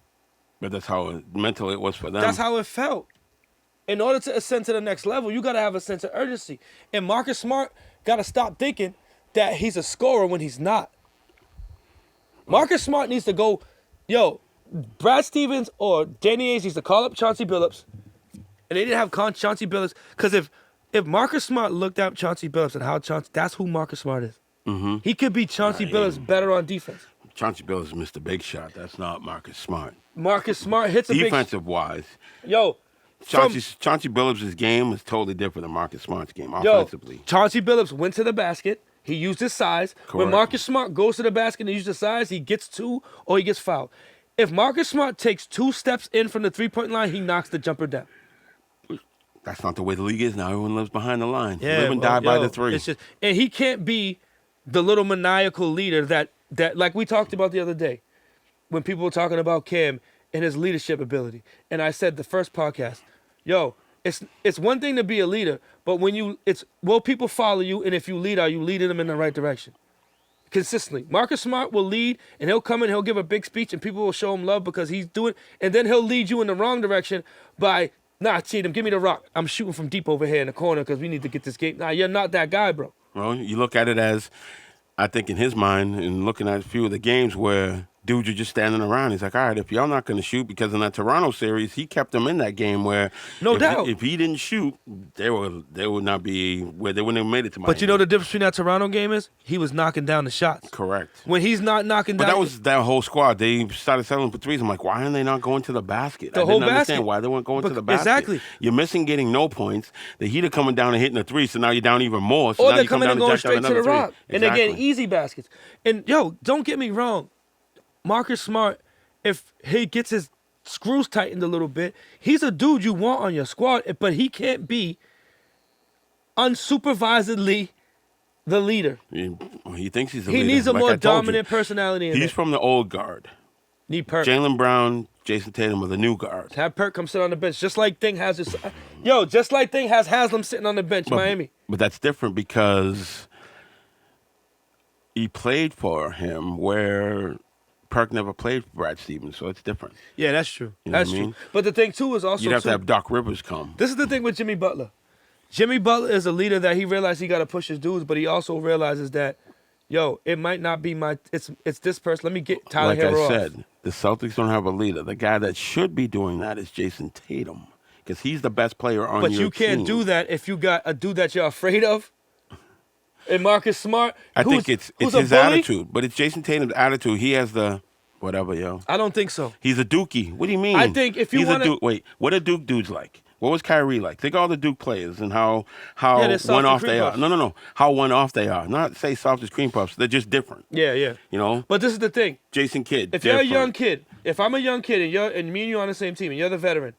But that's how mental it was for them. That's how it felt. In order to ascend to the next level, you got to have a sense of urgency. And Marcus Smart got to stop thinking that he's a scorer when he's not. Marcus Smart needs to go, Brad Stevens or Danny Ainge needs to call up Chauncey Billups. And they didn't have Chauncey Billups. Because if Marcus Smart looked at Chauncey Billups and how that's who Marcus Smart is. Mm-hmm. He could be Chauncey Billups better on defense. Chauncey Billups missed a big shot. That's not Marcus Smart. Marcus Smart hits a big shot. Defensive-wise. Chauncey Billups' game is totally different than Marcus Smart's game offensively. Chauncey Billups went to the basket. He used his size. Correct. When Marcus Smart goes to the basket and uses his size, he gets 2 or he gets fouled. If Marcus Smart takes 2 steps in from the 3-point line, he knocks the jumper down. That's not the way the league is now. Everyone lives behind the line. Live and die by the 3. And he can't be the little maniacal leader that like we talked about the other day when people were talking about Cam and his leadership ability. And I said the first podcast, it's one thing to be a leader, but will people follow you, and if you lead, are you leading them in the right direction? Consistently. Marcus Smart will lead, and he'll come in, he'll give a big speech, and people will show him love because he's doing, and then he'll lead you in the wrong direction by, Cheatham, give me the rock. I'm shooting from deep over here in the corner because we need to get this game. You're not that guy, bro. Well, you look at it as, I think in his mind, and looking at a few of the games where dudes are just standing around. He's like, all right, if y'all not going to shoot, because in that Toronto series, he kept them in that game where if he didn't shoot, they would not be where they wouldn't have made it to Miami. But you know the difference between that Toronto game is? He was knocking down the shots. Correct. When he's not knocking down. But that was that whole squad. They started settling for threes. I'm like, why aren't they not going to the basket? I didn't understand why they weren't going to the basket. Exactly. You're missing getting no points. The Heat are coming down and hitting the 3, so now you're down even more. So or now they're coming and going straight to the rock. Exactly. And they're getting easy baskets. And, don't get me wrong. Marcus Smart, if he gets his screws tightened a little bit, he's a dude you want on your squad, but he can't be unsupervisedly the leader. He thinks he's the leader. He needs a more dominant personality in He's from the old guard. Need Perk. Jaylen Brown, Jason Tatum are the new guard. Have Perk come sit on the bench, just like Thing has his. Just like Thing has Haslam sitting on the bench, Miami. But that's different because he played for him where Perk never played for Brad Stevens, so it's different. Yeah, that's true. You know that's true. But the thing, too, is also, you'd have to have Doc Rivers come. This is the thing with Jimmy Butler. Jimmy Butler is a leader that he realized he got to push his dudes, but he also realizes that, yo, it might not be it's this person. Let me get Tyler Hero off. Like I said, the Celtics don't have a leader. The guy that should be doing that is Jason Tatum because he's the best player on your team. But you can't do that if you got a dude that you're afraid of. And Marcus Smart. I think it's his attitude, but it's Jason Tatum's attitude. He has the whatever, yo. I don't think so. He's a Dookie. What do you mean? I think if you want to wait, what are Duke dudes like? What was Kyrie like? Think of all the Duke players and how one off they are. No. How one off they are. Not say soft as cream puffs. They're just different. Yeah. You know. But this is the thing. Jason Kidd. If you're a young kid, if I'm a young kid and me and you on the same team and you're the veteran,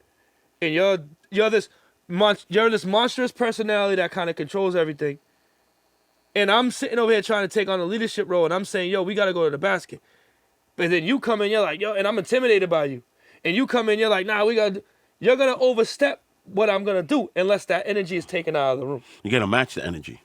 and you're this monstrous personality that kind of controls everything, and I'm sitting over here trying to take on a leadership role, and I'm saying, yo, we got to go to the basket. But then you come in, you're like, yo, and I'm intimidated by you. And you come in, you're like, nah, you're going to overstep what I'm going to do unless that energy is taken out of the room. You got to match the energy.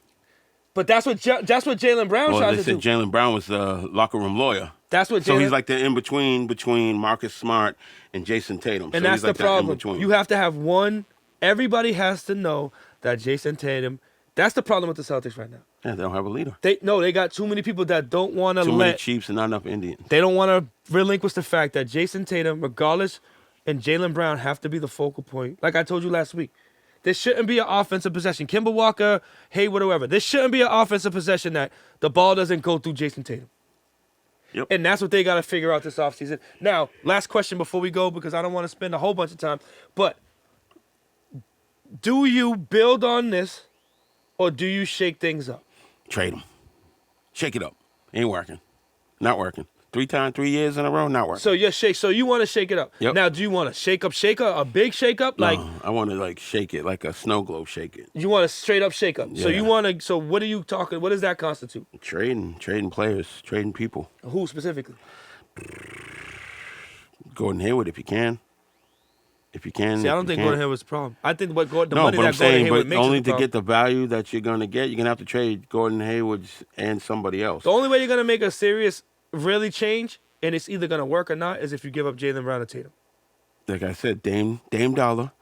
But that's what Jaylen Brown tried to do. They said Jaylen Brown was the locker room lawyer. That's what So he's like the in-between between Marcus Smart and Jason Tatum. And so that's he's like the problem. In-between. You have to have one. Everybody has to know that Jason Tatum. That's the problem with the Celtics right now. Yeah, they don't have a leader. They got too many people that don't want to Too many Chiefs and not enough Indians. They don't want to relinquish the fact that Jason Tatum, regardless, and Jaylen Brown have to be the focal point. Like I told you last week, this shouldn't be an offensive possession. Kemba Walker, Hayward, whoever. This shouldn't be an offensive possession that the ball doesn't go through Jason Tatum. Yep. And that's what they got to figure out this offseason. Now, last question before we go, because I don't want to spend a whole bunch of time. But do you build on this, or do you shake things up? Trade them. Shake it up. Ain't working. Not working. 3 years in a row, not working. So you want to shake it up. Yep. Now, do you want to shake up, a big shake up? No, I want to shake it like a snow globe shake it. You want a straight up shake up. Yeah. So what are you talking? What does that constitute? Trading players, trading people. Who specifically? Gordon Hayward, if you can. See, I don't think Gordon Hayward's the problem. I think money that Gordon Hayward makes only to get the value that you're going to get, you're going to have to trade Gordon Hayward and somebody else. The only way you're going to make a serious, really change, and it's either going to work or not, is if you give up Jaylen Brown or Tatum. Like I said, Dame Dollar.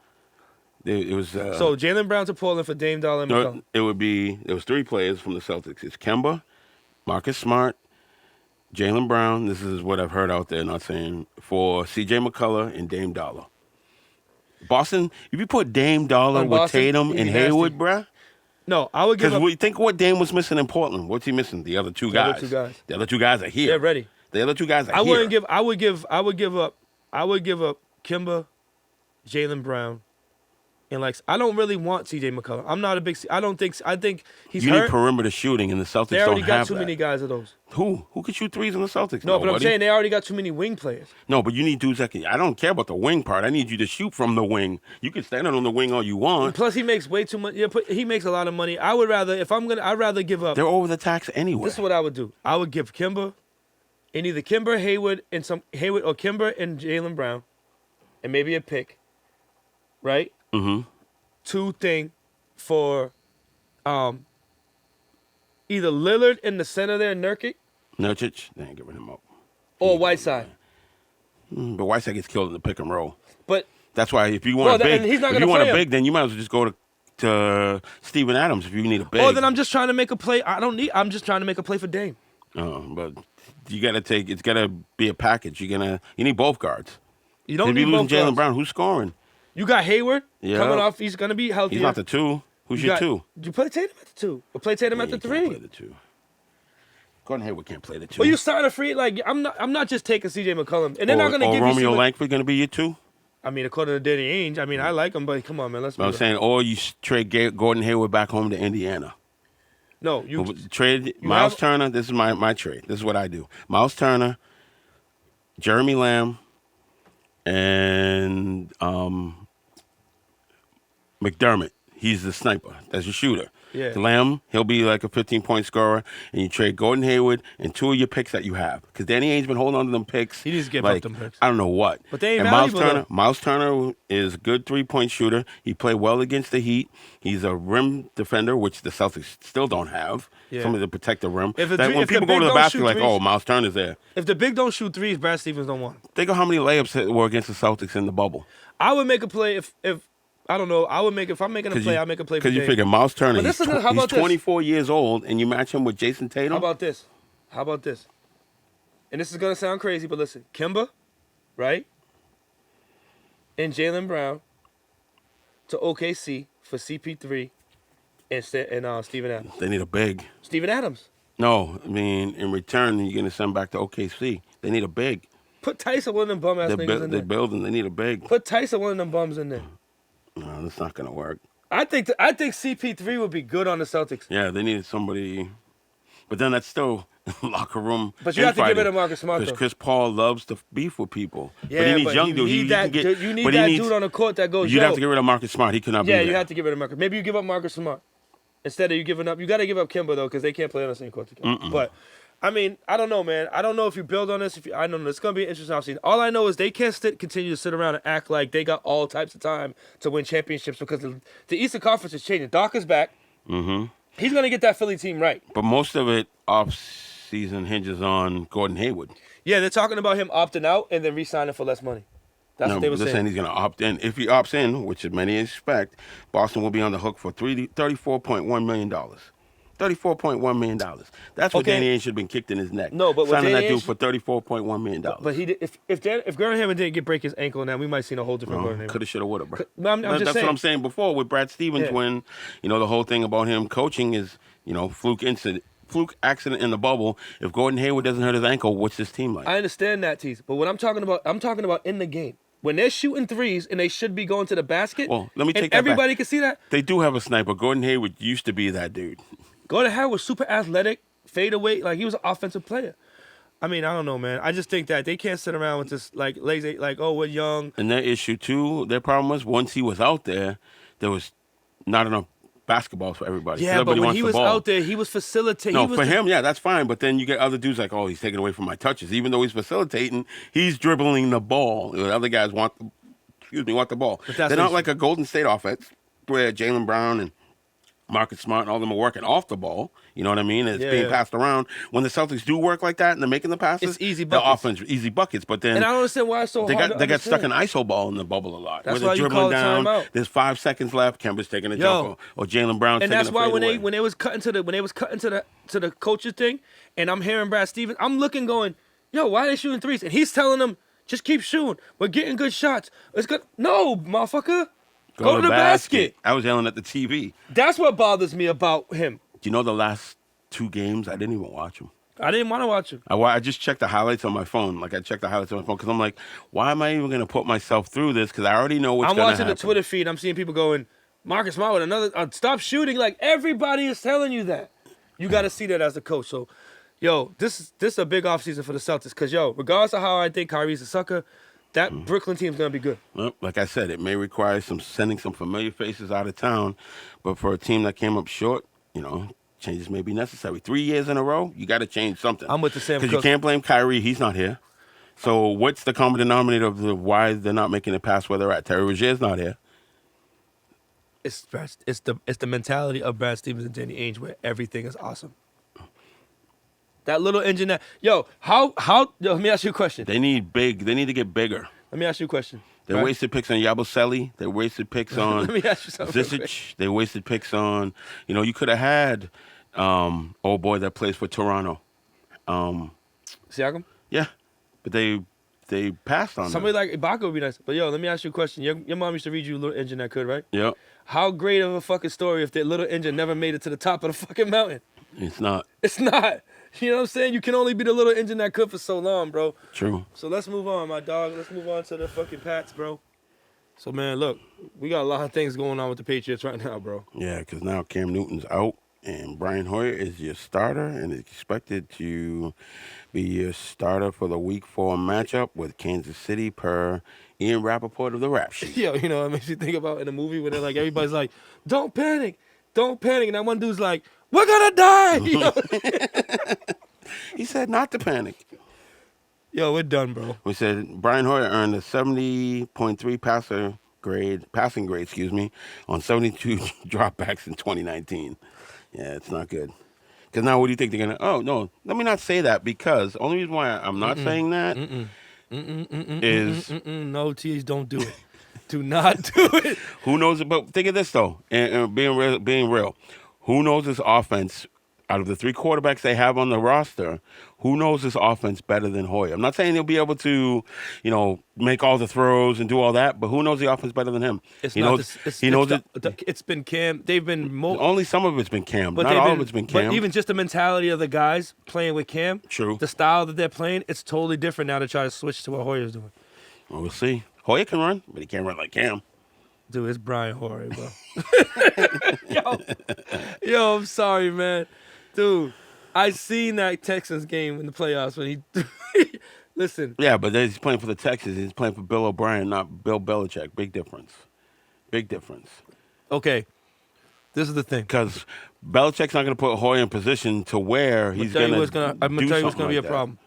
It was so Jaylen Brown to Portland for Dame Dollar and McCollum. It was 3 players from the Celtics. It's Kemba, Marcus Smart, Jaylen Brown. This is what I've heard out there, not saying, for C.J. McCullough and Dame Dollar. Boston, if you put Dame Dollar with Tatum and Hayward, bruh. No, I would give up. Because think what Dame was missing in Portland. What's he missing? The other two guys. The other 2 guys are here. They're ready. The other 2 guys are here. I would give up Kemba, Jaylen Brown, and I don't really want C.J. McCullough. I'm not a big. I think he's hurt. You need perimeter shooting, and the Celtics don't have that. They already got too many guys of those. Who could shoot threes in the Celtics? No, but I'm saying they already got too many wing players. No, but you need dudes that can. I don't care about the wing part. I need you to shoot from the wing. You can stand on the wing all you want. Plus, he makes way too much. Yeah, he makes a lot of money. I'd rather give up. They're over the tax anyway. This is what I would do. I would give Kemba, and either Kemba, Hayward, or Kemba and Jaylen Brown, and maybe a pick. Right. Mm-hmm. 2 thing for either Lillard in the center there, Nurkic. Nurkic, they ain't giving him up. Or Whiteside. But Whiteside gets killed in the pick and roll. But that's why if you want a big, then you might as well just go to Steven Adams if you need a big. Or then I'm just trying to make a play. I'm just trying to make a play for Dame. But you got to it's got to be a package. You need both guards. You don't if need you're losing both guards. Jaylen Brown, who's scoring? You got Hayward coming off. He's going to be healthy. He's not the 2. Who's your 2? You play Tatum at the 2. Or play Tatum at the 3. Play the 2. Gordon Hayward can't play the 2. Well, you sign a free. I'm not just taking C.J. McCollum. And they're not going to give you Romeo Langford going to be your 2? I mean, according to Danny Ainge, I like him, but come on, man. I'm saying, or you trade Gordon Hayward back home to Indiana. No, you trade Miles Turner. This is my trade. This is what I do. Miles Turner, Jeremy Lamb, and McDermott. He's the sniper. That's your shooter. Yeah. Lamb, he'll be like a 15-point scorer, and you trade Gordon Hayward and 2 of your picks that you have. Because Danny Ainge's been holding on to them picks. He needs to give up them picks. I don't know what. But they ain't valuable. Miles Turner is a good 3-point shooter. He played well against the Heat. He's a rim defender, which the Celtics still don't have. Yeah. Somebody to protect the rim. When people go to the basket, like, oh, Miles Turner's there. If the big don't shoot threes, Brad Stevens don't want him. Think of how many layups were against the Celtics in the bubble. I would make a play if I don't know. if I'm making a play, I'll make a play for Dame. Because you figure Miles Turner, he's 24 this? years old, and you match him with Jason Tatum. How about this? How about this? And this is going to sound crazy, but listen. Kimba, right? And Jaylen Brown to OKC for CP3 and Steven Adams. They need a big. Steven Adams. No, I mean, in return, you're going to send back to OKC. They need a big. Put Tyson, one of them bum-ass niggas in there. They're building. They need a big. Put Tyson, one of them bums in there. No, that's not going to work. I think CP3 would be good on the Celtics. Yeah, they needed somebody. But then that's still locker room. But you have to get rid of Marcus Smart, because though. Chris Paul loves to beef with people. Yeah, but he needs young you dude. need that dude on the court that goes, You'd have to get rid of Marcus Smart. He could not be there. Yeah, you have to get rid of Marcus. Maybe you give up Marcus Smart. Instead of you giving up, you got to give up Kimba, though, because they can't play on the same court together. But, I mean, I don't know, man. I don't know if you build on this. I don't know. It's going to be an interesting offseason. All I know is they can't continue to sit around and act like they got all types of time to win championships because the Eastern Conference is changing. Doc is back. Mm-hmm. He's going to get that Philly team right. But most of it off-season hinges on Gordon Hayward. Yeah, they're talking about him opting out and then re-signing for less money. That's what they were saying. They're saying he's going to opt in. If he opts in, which many expect, Boston will be on the hook for $34.1 million. $34.1 million. That's what Danny Ainge should have been kicked in his neck. No, but signing that dude for $34.1 million. But if Gordon Hayward didn't break his ankle now, we might see a whole different Gordon Hayward. Coulda, shoulda, woulda, bro. That's what I'm saying before with Brad Stevens when, the whole thing about him coaching is, fluke accident in the bubble. If Gordon Hayward doesn't hurt his ankle, what's this team like? I understand that, Tease. But what I'm talking about in the game. When they're shooting threes and they should be going to the basket, well, let me take that everybody back. can see that. They do have a sniper. Gordon Hayward used to be that dude. Gordon Hayward was super athletic, fade away, like he was an offensive player. I mean, I don't know, man. I just think that they can't sit around with this lazy, we're young. And their issue too, their problem was once he was out there was not enough basketballs for everybody. Yeah, but when he was out there, he was facilitating. No, for him, yeah, that's fine. But then you get other dudes like, he's taking away from my touches. Even though he's facilitating, he's dribbling the ball. The other guys want the ball. They're not like a Golden State offense where Jaylen Brown and Marcus Smart and all of them are working off the ball. You know what I mean? It's being passed around. When the Celtics do work like that and they're making the passes, it's easy buckets. The offense, easy buckets. But then, and I don't understand why it's so hard. They got stuck in ISO ball in the bubble a lot. That's where why they're you call dribbling down. timeout. There's 5 seconds left. Kemba's taking a jumper, or Jaylen Brown. And that's why when they was cutting to the coaches thing, and I'm hearing Brad Stevens, I'm looking, going, why are they shooting threes? And he's telling them, just keep shooting. We're getting good shots. It's good. No, motherfucker. Go to the basket. I was yelling at the TV. That's what bothers me about him. Do you know the last 2 games? I didn't even watch them. I didn't want to watch them. I just checked the highlights on my phone. I checked the highlights on my phone because I'm like, why am I even going to put myself through this? Because I already know what's going to happen. I'm watching the Twitter feed. I'm seeing people going, Marcus Smart with another, stop shooting. Like, everybody is telling you that. You got to see that as a coach. So, this is a big offseason for the Celtics because, regardless of how I think Kyrie's a sucker, that Brooklyn team's going to be good. Well, like I said, it may require sending some familiar faces out of town, but for a team that came up short, changes may be necessary. 3 years in a row, you got to change something. I'm with the Sam because you can't blame Kyrie. He's not here. So what's the common denominator of why they're not making it past where they're at? Terry Rozier's not here. It's the mentality of Brad Stevens and Danny Ainge where everything is awesome. That little engine that let me ask you a question. They need to get bigger. Let me ask you a question. They wasted picks on Yabusele. They wasted picks on Let me ask you something. Zizic. They wasted picks on, you could have had old boy that plays for Toronto. Siakam? Yeah. But they passed on somebody them. like Ibaka would be nice. But let me ask you a question. Your mom used to read you a little engine that could, right? Yep. How great of a fucking story if that little engine never made it to the top of the fucking mountain? It's not. It's not. You know what I'm saying? You can only be the little engine that could for so long, bro. True. So let's move on, my dog. Let's move on to the fucking Pats, bro. So, man, look, we got a lot of things going on with the Patriots right now, bro. Yeah, because now Cam Newton's out, and Brian Hoyer is your starter, and is expected to be your starter for the Week 4 matchup with Kansas City per Ian Rappaport of the Rap Sheet. Yo, it makes you think about in a movie where they're like, everybody's like, don't panic. And that one dude's like, we're going to die. He said not to panic. Yo, we're done, bro. We said Brian Hoyer earned a 70.3 passing grade, on 72 dropbacks in 2019. Yeah, it's not good. Because now what do you think they're going to... Oh, no, let me not say that because the only reason why I'm not saying that is... No, Tease, don't do it. Do not do it. Who knows? But think of this, though, and being real. Who knows this offense out of the 3 quarterbacks they have on the roster, who knows this offense better than Hoyer? I'm not saying he'll be able to, make all the throws and do all that, but who knows the offense better than him? It's he not knows. this, He knows it. It's been Cam. They've been Only some of it's been Cam. but Not all of it's been Cam. But even just the mentality of the guys playing with Cam, True. The style that they're playing, it's totally different now to try to switch to what Hoyer's doing. Well, we'll see. Hoyer can run, but he can't run like Cam. Dude, it's Brian Hoyer, bro. Yo, I'm sorry, man. Dude, I seen that Texans game in the playoffs when he listen. Yeah, but he's playing for the Texans. He's playing for Bill O'Brien, not Bill Belichick. Big difference. Big difference. Okay, this is the thing. Because Belichick's not going to put Hoyer in position to where he's going to. I'm gonna tell you what's going to be a problem.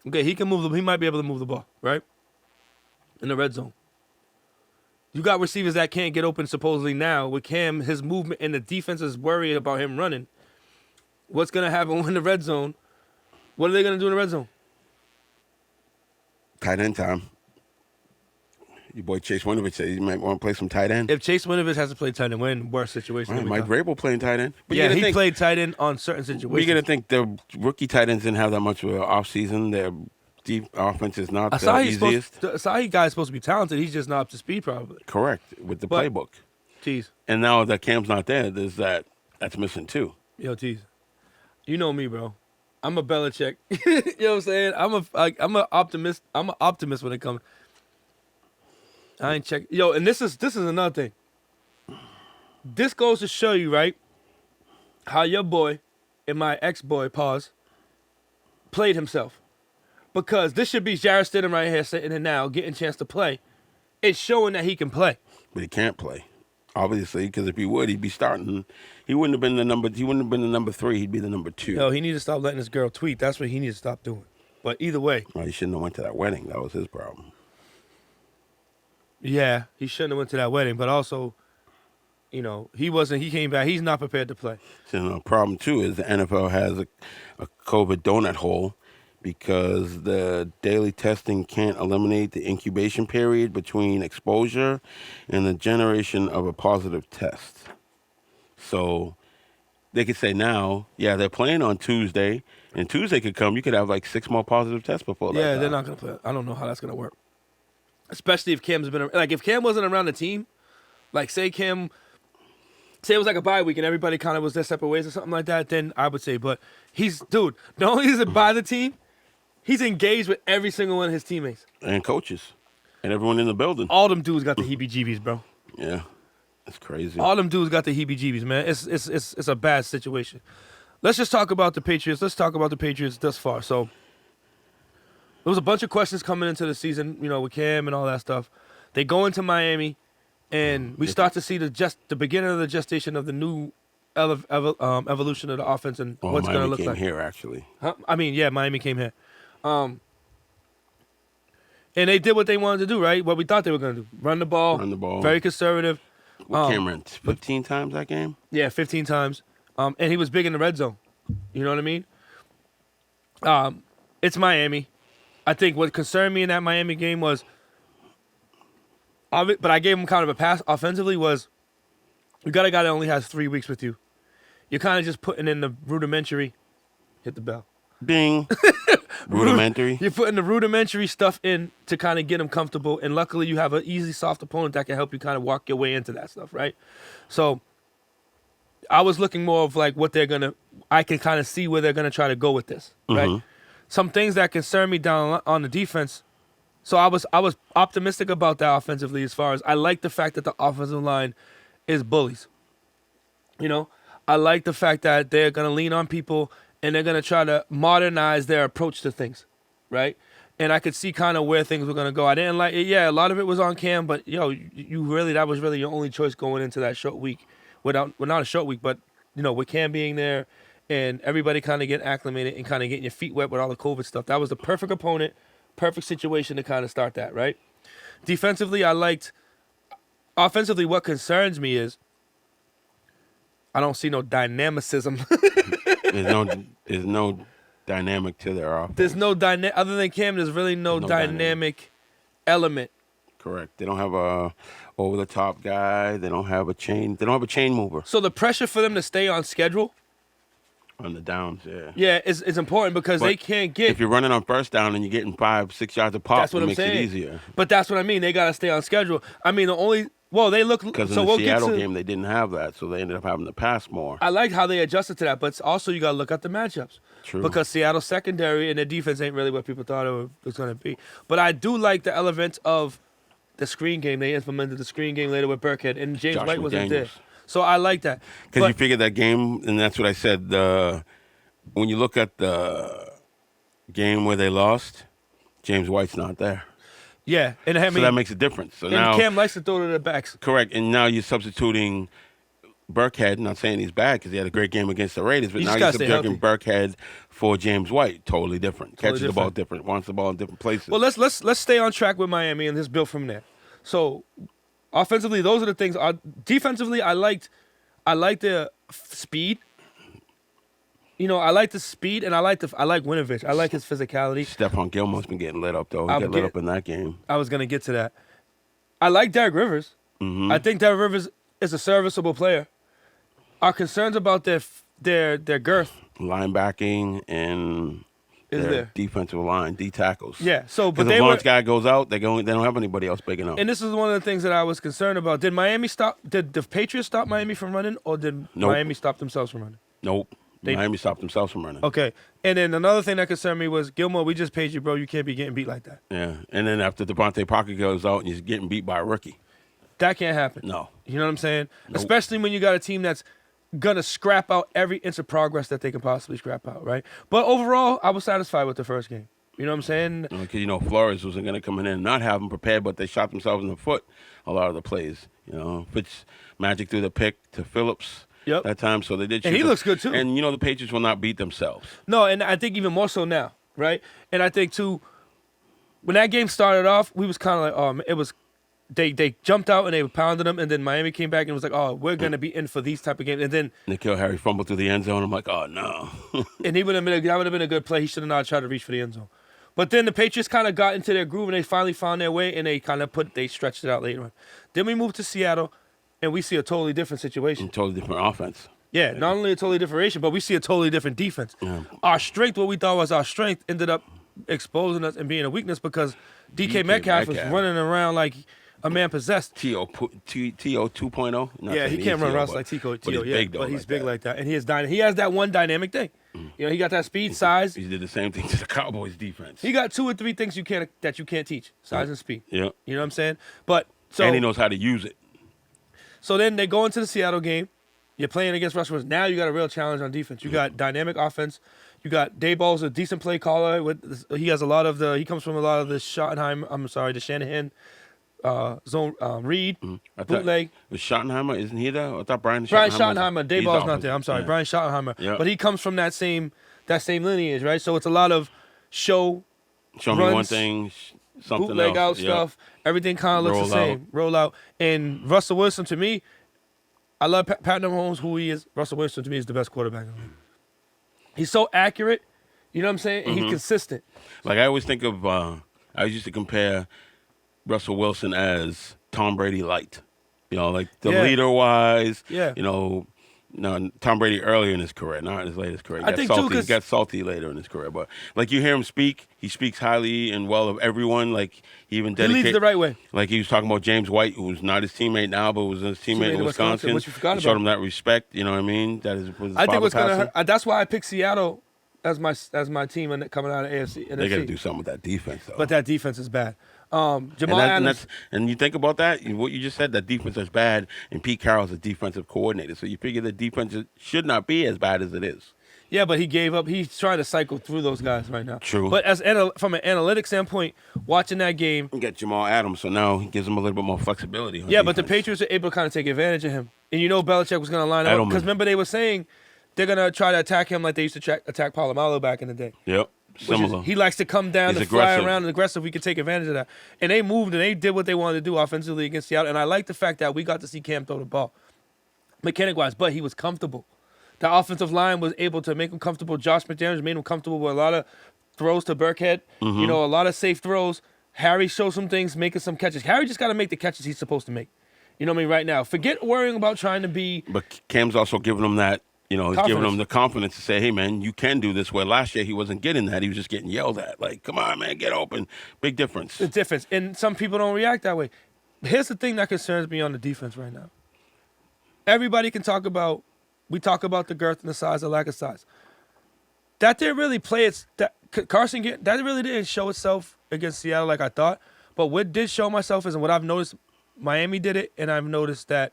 Okay, he can move. He might be able to move the ball, right? In the red zone. You got receivers that can't get open supposedly now. With Cam, his movement and the defense is worried about him running. What's going to happen in the red zone? What are they going to do in the red zone? Tight end time. Your boy Chase Winovich said he might want to play some tight end. If Chase Winovich has to play tight end, we're in worse situation. Right, Mike Vrabel playing tight end. But yeah, he played tight end on certain situations. You're going to think the rookie tight ends didn't have that much of an offseason. Their deep offense is not the easiest. Asahi guy's supposed to be talented. He's just not up to speed, probably. Correct, with the playbook. Tease. And now that Cam's not there, that's missing too. Yo, Tease. You know me, bro. I'm a Belichick. You know what I'm saying? I'm an optimist. I'm an optimist when it comes. I ain't check. Yo, and this is another thing. This goes to show you, right, how your boy and my ex-boy, played himself. Because this should be Jarrett Stidham right here sitting in now, getting a chance to play. It's showing that he can play. But he can't play, obviously, because if he would, he'd be starting. He wouldn't have been the number. He wouldn't have been the number 3. He'd be the number 2. Yo, he needs to stop letting this girl tweet. That's what he needs to stop doing. But either way. Well, he shouldn't have went to that wedding. That was his problem. Yeah, he shouldn't have went to that wedding. But also, he wasn't. He came back. He's not prepared to play. So the problem too is the NFL has a COVID donut hole, because the daily testing can't eliminate the incubation period between exposure and the generation of a positive test. So they could say now, yeah, they're playing on Tuesday, and Tuesday could come. You could have like 6 more positive tests before that. Yeah, they're not going to play. I don't know how that's going to work. Especially if Cam's been, if Cam wasn't around the team, say it was like a bye week and everybody kind of was their separate ways or something like that, then I would say, but not only is it by the team, he's engaged with every single one of his teammates. And coaches. And everyone in the building. All them dudes got the heebie-jeebies, bro. Yeah. It's crazy. All them dudes got the heebie-jeebies, man. It's a bad situation. Let's just talk about the Patriots. Let's talk about the Patriots thus far. So, there was a bunch of questions coming into the season, with Cam and all that stuff. They go into Miami, and we start to see the beginning of the gestation of the new evolution of the offense and what's going to look like. Miami came here, actually. Huh? Miami came here. And they did what they wanted to do, right? What we thought they were going to do. Run the ball. Very conservative. Cam ran 15 times that game? Yeah, 15 times. And he was big in the red zone. You know what I mean? It's Miami. I think what concerned me in that Miami game was, but I gave him kind of a pass offensively, was you got a guy that only has 3 weeks with you. You're kind of just putting in the rudimentary, hit the bell. Ding. Rudimentary. You're putting the rudimentary stuff in to kind of get him comfortable, and luckily you have an easy, soft opponent that can help you kind of walk your way into that stuff, right? So I was looking more of like I can kind of see where they're going to try to go with this, right? Mm-hmm. Some things that concern me down on the defense. So I was optimistic about that offensively, as far as I like the fact that the offensive line is bullies. I like the fact that they're going to lean on people and they're going to try to modernize their approach to things, right? And I could see kind of where things were going to go. I didn't like it. Yeah, a lot of it was on Cam, but that was really your only choice going into that short week. Not a short week, but with Cam being there and everybody kind of getting acclimated and kind of getting your feet wet with all the COVID stuff. That was the perfect opponent, perfect situation to kind of start that, right? Defensively, I liked. Offensively, what concerns me is I don't see no dynamicism. There's no dynamic to their offense. There's no dynamic. Other than Cam, there's really no dynamic element. Correct. They don't have a over-the-top guy. They don't have a chain. They don't have a chain mover. So the pressure for them to stay on schedule On the downs, yeah. Yeah, it's important because they can't get. If you're running on first down and you're getting 5-6 yards of pop, That's what it I'm makes saying. it easier. But that's what I mean. They got to stay on schedule. I mean, they look. Because so in the we'll Seattle get to, game, they didn't have that, so they ended up having to pass more. I like how they adjusted to that, but also you got to look at the matchups. True. Because Seattle's secondary and their defense ain't really what people thought it was going to be. But I do like the element of the screen game. They implemented the screen game later with Burkhead, and James White wasn't there. So I like that. Because you figured that game, and that's what I said, when you look at the game where they lost, James White's not there. Yeah, and so that makes a difference. So now Cam likes to throw to the backs. Correct, and now you're substituting Burkhead. Not saying he's bad because he had a great game against the Raiders, but now you're substituting Burkhead for James White. Totally different. Catches the ball different. Wants the ball in different places. Well, let's stay on track with Miami and just build from there. So, offensively, those are the things. Defensively, I liked the speed. You know, I like the speed, and I like Winovich. I like his physicality. Stephon Gilmore's been getting lit up, though. He got lit up in that game. I was going to get to that. I like Derek Rivers. Mm-hmm. I think Derek Rivers is a serviceable player. Our concerns about their girth. Linebacking and their defensive line, D tackles. Yeah, so but if one guy goes out, they don't have anybody else big enough. And this is one of the things that I was concerned about. Did the Patriots stop Miami from running, or did Miami stop themselves from running? Nope. Miami stopped themselves from running. Okay. And then another thing that concerned me was, Gilmore, we just paid you, bro. You can't be getting beat like that. Yeah. And then after Devontae Parker goes out and he's getting beat by a rookie. That can't happen. No. You know what I'm saying? Nope. Especially when you got a team that's going to scrap out every inch of progress that they can possibly scrap out, right? But overall, I was satisfied with the first game. You know what I'm saying? Because, Flores wasn't going to come in and not have them prepared, but they shot themselves in the foot a lot of the plays. Fitz magic through the pick to Phillips. Yep. That time, so they did. And he looks good too. And the Patriots will not beat themselves. No, and I think even more so now, right? And I think too, when that game started off, we was kind of like, it was, they jumped out and they pounded them, and then Miami came back and was like, oh, we're gonna be in for these type of games, and then N'Keal Harry fumbled through the end zone. I'm like, oh no. And that would have been a good play. He should have not tried to reach for the end zone. But then the Patriots kind of got into their groove and they finally found their way, and they stretched it out later on. Then we moved to Seattle. And we see a totally different situation. Totally different offense. Yeah, not only a totally different situation, but we see a totally different defense. Yeah. Our strength, what we thought was our strength, ended up exposing us and being a weakness because DK Metcalf was running around like a man possessed. T.O. 2.0? Yeah, he can't run routes like T.O. But he's big like that. And he has that one dynamic thing. He got that speed, size. He did the same thing to the Cowboys defense. He got 2 or 3 things that you can't teach, size and speed. Yeah. You know what I'm saying? And he knows how to use it. So then they go into the Seattle game. You're playing against Russell Wilson. Now you got a real challenge on defense. You got dynamic offense. You got Dayball's a decent play caller. He comes from a lot of the Shanahan zone read bootleg. Was Schottenheimer, isn't he there? I thought Brian Schottenheimer. Dayball's not there. I'm sorry, Brian Schottenheimer. Yeah. But he comes from that same lineage, right? So it's a lot of show me one thing. Something bootleg else. out stuff. Everything kind of looks the same. Roll out. And Russell Wilson, to me, I love Pat Mahomes, who he is. Russell Wilson, to me, is the best quarterback in the league. He's so accurate. You know what I'm saying? And he's consistent. Like, I always think of, I used to compare Russell Wilson as Tom Brady light. Like the leader-wise. Yeah. No, Tom Brady earlier in his career, not in his latest career. He got salty later in his career. But, like, you hear him speak, he speaks highly and well of everyone. Like, he even dedicated. He leads the right way. Like, he was talking about James White, who's not his teammate now, but was his teammate in Wisconsin. Which you forgot about. Showed him that respect, you know what I mean? That is his I think what's going to hurt. That's why I picked Seattle as my team coming out of AFC. They got to do something with that defense, though. But that defense is bad. Jamal Adams. And you think about that, what you just said, that defense is bad, and Pete Carroll's a defensive coordinator. So you figure the defense should not be as bad as it is. Yeah, but he gave up. He's trying to cycle through those guys right now. True. But from an analytic standpoint, watching that game. You got Jamal Adams, so now he gives him a little bit more flexibility. Yeah, but the Patriots are able to kind of take advantage of him. And Belichick was going to line up. Because remember, they were saying they're going to try to attack him like they used to attack Polamalu back in the day. Yep. Similar. He likes to come down and fly around and aggressive. We could take advantage of that. And they moved and they did what they wanted to do offensively against Seattle. And I like the fact that we got to see Cam throw the ball, mechanic-wise, but he was comfortable. The offensive line was able to make him comfortable. Josh McDaniels made him comfortable with a lot of throws to Burkhead. A lot of safe throws. Harry showed some things, making some catches. Harry just got to make the catches he's supposed to make. You know what I mean? Right now. Forget worrying about trying to be. But Cam's also giving him that You know, he's giving him the confidence to say, hey, man, you can do this. Where last year he wasn't getting that. He was just getting yelled at. Like, come on, man, get open. Big difference. The difference. And some people don't react that way. Here's the thing that concerns me on the defense right now. Everybody can talk about, we talk about the girth and the size, the lack of size. That didn't really play that really didn't show itself against Seattle like I thought. But what did show myself is, and what I've noticed, Miami did it, and I've noticed that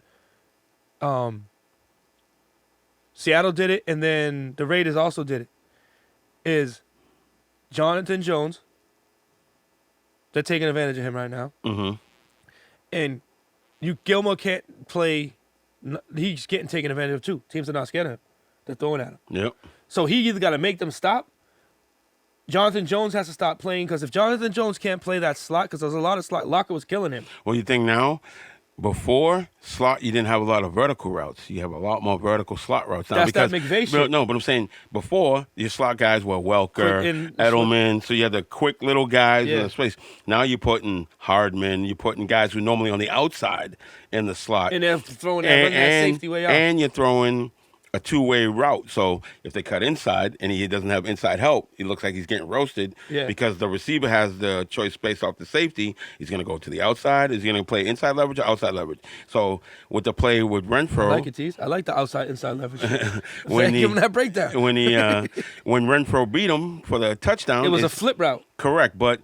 Seattle did it, and then the Raiders also did it, is Jonathan Jones. They're taking advantage of him right now. Mm-hmm. And Gilmore can't play. He's getting taken advantage of too. Teams are not scared of him. They're throwing at him. Yep. So he either got to make them stop. Jonathan Jones has to stop playing, because if Jonathan Jones can't play that slot, because there's a lot of slot, Locker was killing him. Well, you think now? Before slot, you didn't have a lot of vertical routes. You have a lot more vertical slot routes now. That's because, that McVay shit. No, but I'm saying before, your slot guys were Welker, Edelman, so you had the quick little guys in the space. Now you're putting Hardman, you're putting guys who are normally on the outside in the slot. And they're throwing that safety way out. And you're throwing a two-way route. So if they cut inside and he doesn't have inside help, he looks like he's getting roasted because the receiver has the choice based off the safety. He's going to go to the outside. Is he going to play inside leverage or outside leverage? So with the play with Renfrow. I like it, Tease. I like the outside-inside leverage. Give him that breakdown. When Renfrow beat him for the touchdown. It was a flip route. Correct, but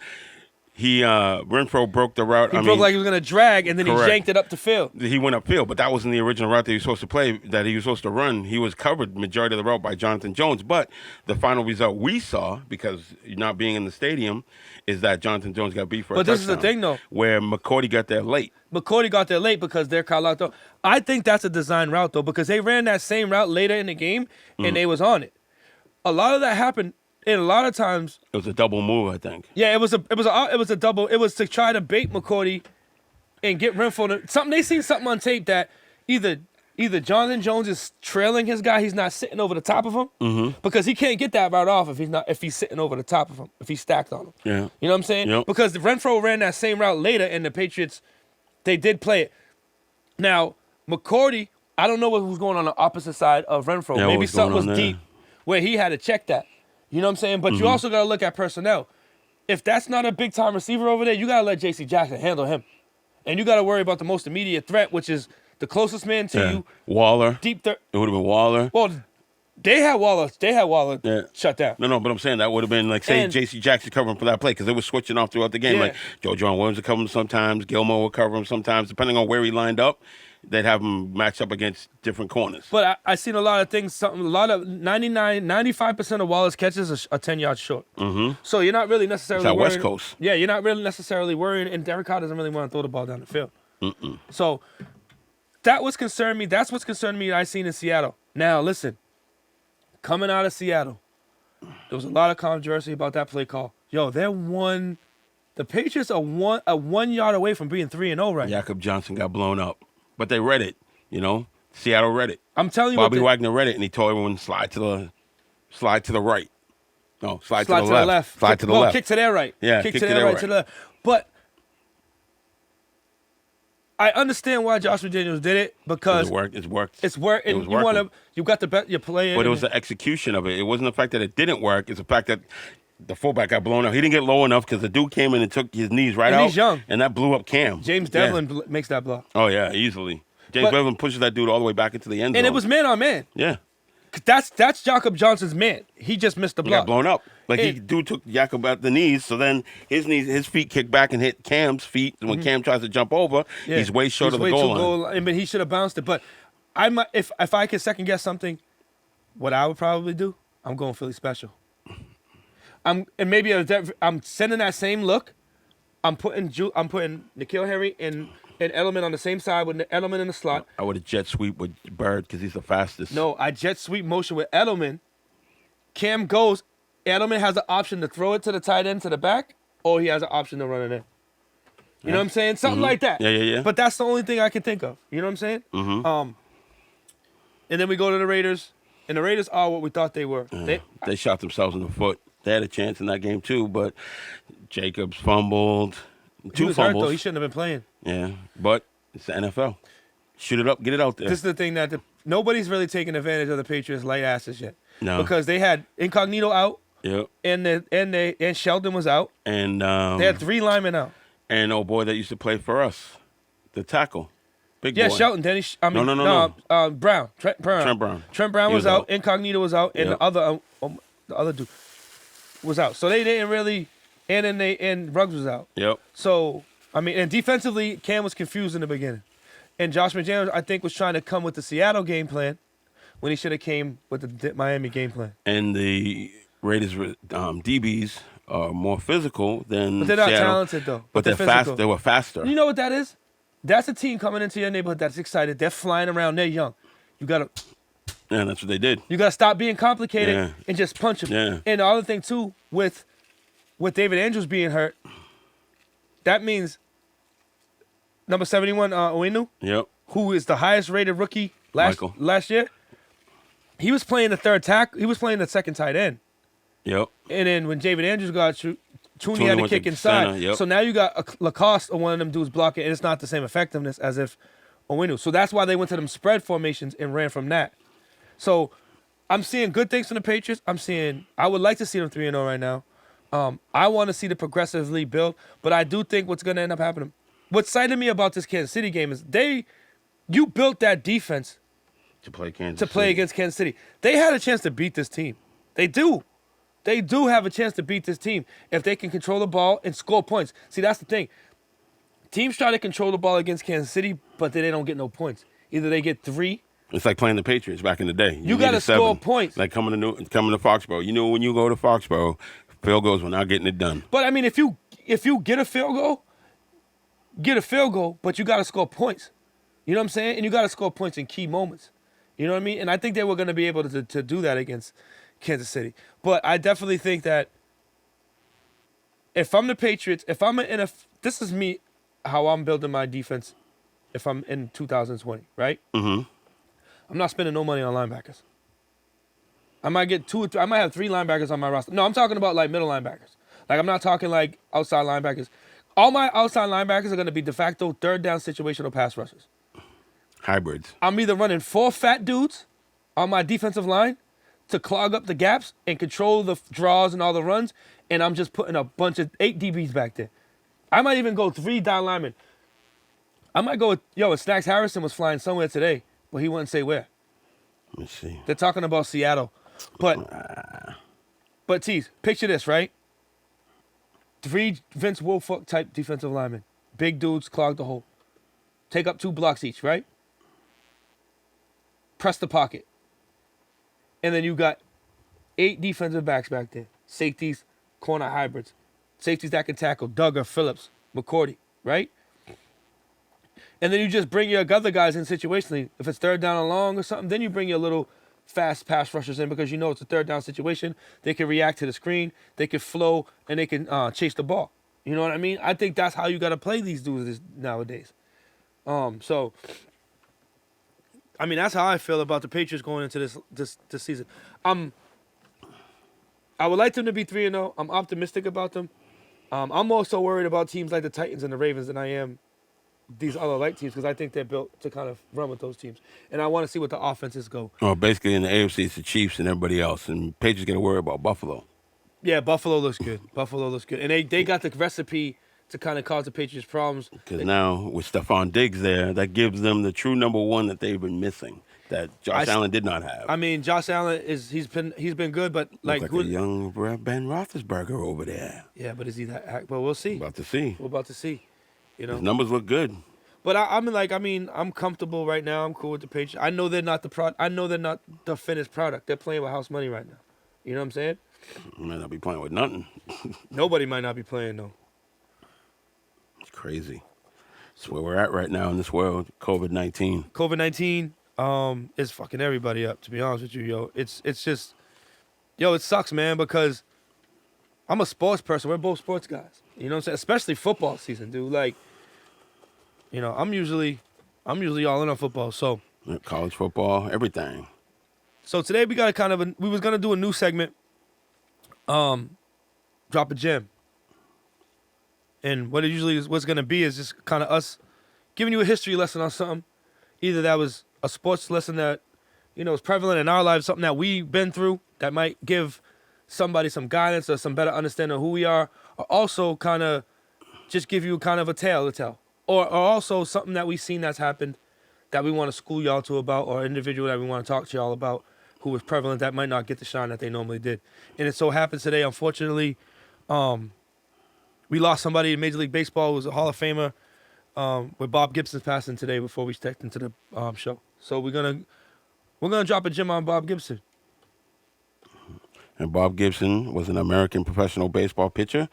Renfrow broke the route. He broke like he was going to drag, and then he yanked it up the field. He went upfield, but that wasn't the original route that he was supposed to play, that he was supposed to run. He was covered majority of the route by Jonathan Jones. But the final result we saw, because not being in the stadium, is that Jonathan Jones got beat for a touchdown. But this is the thing, though. Where McCourty got there late. McCourty got there late because they're caught out. I think that's a design route, though, because they ran that same route later in the game, and they was on it. A lot of that happened. And a lot of times it was a double move, I think. Yeah, it was a double. It was to try to bait McCourty and get Renfrow. They seen something on tape that either Jonathan Jones is trailing his guy, he's not sitting over the top of him, because he can't get that route off if he's sitting over the top of him, if he's stacked on him. Yeah, you know what I'm saying? Yep. Because Renfrow ran that same route later, and the Patriots, they did play it. Now McCourty, I don't know what was going on the opposite side of Renfrow. Yeah, maybe something was deep where he had to check that. You know what I'm saying? But you also got to look at personnel. If that's not a big-time receiver over there, you got to let J.C. Jackson handle him. And you got to worry about the most immediate threat, which is the closest man to you. Waller. Deep It would have been Waller. Well, they had Waller shut down. No, but I'm saying that would have been like, say, J.C. Jackson covering for that play, because it was switching off throughout the game. Yeah. Like Joe John Williams would cover him sometimes, Gilmore would cover him sometimes, depending on where he lined up. They'd have him match up against different corners. But I seen a lot of things. A lot of 95% of Waller's catches are 10 yards short. Mm-hmm. So you're not really necessarily worrying. West Coast. Yeah, you're not really necessarily worrying. And Derek Carr doesn't really want to throw the ball down the field. So that was concerning me. That's what's concerning me that I seen in Seattle. Now, listen. Coming out of Seattle, there was a lot of controversy about that play call. Yo, the Patriots are 1 yard away from being 3-0 right now. Jakob Johnson got blown up. But they read it, Seattle read it. I'm telling you, Bobby Wagner read it, and he told everyone slide to the right. No, slide to the left. Slide to the left. Kick to their right. Yeah, kick to their right. To the left. But I understand why Josh McDaniels did it, because it worked. It's worked. It's worked. And you got the bet you're playing. But it was the execution of it. It wasn't the fact that it didn't work. It's the fact that the fullback got blown up. He didn't get low enough because the dude came in and took his knees right out. He's young. And that blew up Cam. James Devlin makes that block. Oh, yeah, easily. James Devlin pushes that dude all the way back into the end zone. And it was man on man. Yeah. That's Jakob Johnson's man. He just missed the block. He got blown up. Dude took Jakob at the knees, so then his feet kicked back and hit Cam's feet. And when Cam tries to jump over, he's way short of the goal line. But he should have bounced it. But if I could second guess something, what I would probably do, I'm going Philly special. I'm sending that same look. I'm putting N'Keal Harry and Edelman on the same side with Edelman in the slot. I would have jet sweep with Bird because he's the fastest. No, I jet sweep motion with Edelman. Cam goes. Edelman has the option to throw it to the tight end to the back, or he has an option to run it in. You know what I'm saying? Something like that. Yeah. But that's the only thing I can think of. You know what I'm saying? Mm-hmm. And then we go to the Raiders, and the Raiders are what we thought they were. They shot themselves in the foot. They had a chance in that game too, but Jacobs fumbled. He was hurt, though. He shouldn't have been playing. Yeah, but it's the NFL. Shoot it up, get it out there. This is the thing that nobody's really taking advantage of the Patriots' light asses yet. No. Because they had Incognito out. Yep. And Sheldon was out. And they had 3 linemen out. And old boy that used to play for us, the tackle. Big boy. Yeah, Shelton. Then No. Brown. Trent Brown. Trent Brown was out. Incognito was out. And the other dude was out. So they didn't really. And Ruggs was out. Yep. So, and defensively, Cam was confused in the beginning. And Josh McDaniels, I think, was trying to come with the Seattle game plan when he should have came with the Miami game plan. And the Raiders DBs are more physical than But they're not Seattle. Talented, though. But they're fast. They were faster. You know what that is? That's a team coming into your neighborhood that's excited. They're flying around. They're young. You got to... Yeah, that's what they did. You got to stop being complicated and just punch them. Yeah. And the other thing, too, with David Andrews being hurt, that means number 71, Owenu, who is the highest-rated rookie last year, he was playing the third tackle. He was playing the second tight end. Yep. And then when David Andrews got Tooney had to kick inside. Center, So now you got Lacoste or one of them dudes blocking, and it's not the same effectiveness as if Owenu. So that's why they went to them spread formations and ran from that. So I'm seeing good things from the Patriots. I would like to see them 3-0 right now. I want to see the progressively build, but I do think what's going to end up happening. What excited me about this Kansas City game is you built that defense to play against Kansas City. They had a chance to beat this team. They do. They do have a chance to beat this team if they can control the ball and score points. See, that's the thing. Teams try to control the ball against Kansas City, but they don't get no points. Either they get 3. It's like playing the Patriots back in the day. You got to score points. Like coming to Foxborough. You know, when you go to Foxborough, field goals were not getting it done. But if you get a field goal, but you got to score points. You know what I'm saying? And you got to score points in key moments. You know what I mean? And I think they were going to be able to do that against Kansas City. But I definitely think that if I'm the Patriots, this is me, how I'm building my defense if I'm in 2020, right? Mm-hmm. I'm not spending no money on linebackers. I might get 2 or 3. I might have 3 linebackers on my roster. No, I'm talking about like middle linebackers. Like I'm not talking like outside linebackers. All my outside linebackers are going to be de facto third down situational pass rushers. Hybrids. I'm either running 4 fat dudes on my defensive line to clog up the gaps and control the draws and all the runs, and I'm just putting a bunch of 8 DBs back there. I might even go 3 down linemen. I might go with, and Snacks Harrison was flying somewhere today, but he wouldn't say where. Let me see. They're talking about Seattle. But Tease, picture this, right? 3 Vince Wilfork type defensive linemen. Big dudes, clog the hole. Take up 2 blocks each, right? Press the pocket. And then you got 8 defensive backs back there. Safeties, corner hybrids. Safeties that can tackle. Duggar, Phillips, McCourty, right? And then you just bring your other guys in situationally. If it's third down and long or something, then you bring your little fast pass rushers in because you know it's a third down situation. They can react to the screen. They can flow, and they can chase the ball. You know what I mean? I think that's how you got to play these dudes nowadays. So, that's how I feel about the Patriots going into this season. I would like them to be 3-0. I'm optimistic about them. I'm also worried about teams like the Titans and the Ravens than I am these other light teams because I think they're built to kind of run with those teams. And I want to see what the offenses go. Well, basically in the AFC, it's the Chiefs and everybody else. And Patriots got to worry about Buffalo. Yeah, Buffalo looks good. And they got the recipe to kind of cause the Patriots problems. Because now with Stephon Diggs there, that gives them the true number 1 that they've been missing. That Josh Allen did not have. Josh Allen he's been good, but like a young Ben Roethlisberger over there. Yeah, but is he that? Well, we'll see. We're about to see. You know, his numbers look good. But I'm comfortable right now. I'm cool with the Patriots. I know they're not the finished product. They're playing with house money right now. You know what I'm saying? Might not be playing with nothing. Nobody might not be playing though. It's crazy. That's where we're at right now in this world. COVID-19. COVID-19 is fucking everybody up. To be honest with you, yo, it's just, it sucks, man, because I'm a sports person. We're both sports guys. You know what I'm saying? Especially football season, dude. Like, I'm usually all in on football. So college football, everything. So today we got we was gonna do a new segment. Drop a gem. And what it usually is, what's gonna be is just kind of us giving you a history lesson on something, either that was a sports lesson that, is prevalent in our lives, something that we've been through that might give somebody some guidance or some better understanding of who we are, or also kind of just give you kind of a tale to tell. Or also something that we've seen that's happened that we want to school y'all to about, or an individual that we want to talk to y'all about who was prevalent that might not get the shine that they normally did. And it so happens today, unfortunately, we lost somebody in Major League Baseball who was a Hall of Famer, with Bob Gibson passing today before we stepped into the show. So we're gonna drop a gem on Bob Gibson. And Bob Gibson was an American professional baseball pitcher.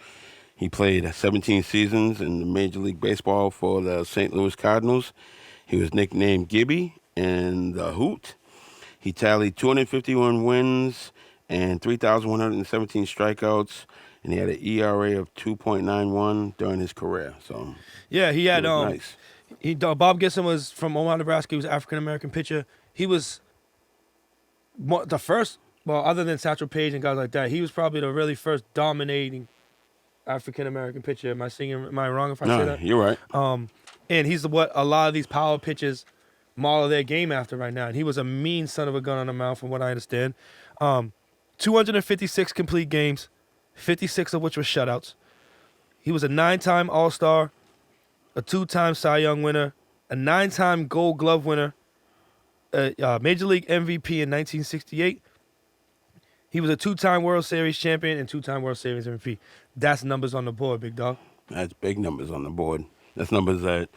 He played 17 seasons in Major League Baseball for the St. Louis Cardinals. He was nicknamed Gibby and the Hoot. He tallied 251 wins and 3,117 strikeouts, and he had an ERA of 2.91 during his career. So yeah, he had nice. Bob Gibson was from Omaha, Nebraska. He was an African-American pitcher. He was the first, well, other than Satchel Paige and guys like that, he was probably the really first dominating African-American pitcher. Am I wrong if I say that? You're right. And he's what a lot of these power pitchers model their game after right now. And he was a mean son of a gun on the mound, from what I understand. 256 complete games, 56 of which were shutouts. He was a 9-time All-Star, a 2-time Cy Young winner, a 9-time Gold Glove winner, a Major League MVP in 1968. He was a 2-time World Series champion and 2-time World Series MVP. That's numbers on the board, big dog. That's big numbers on the board. That's numbers that,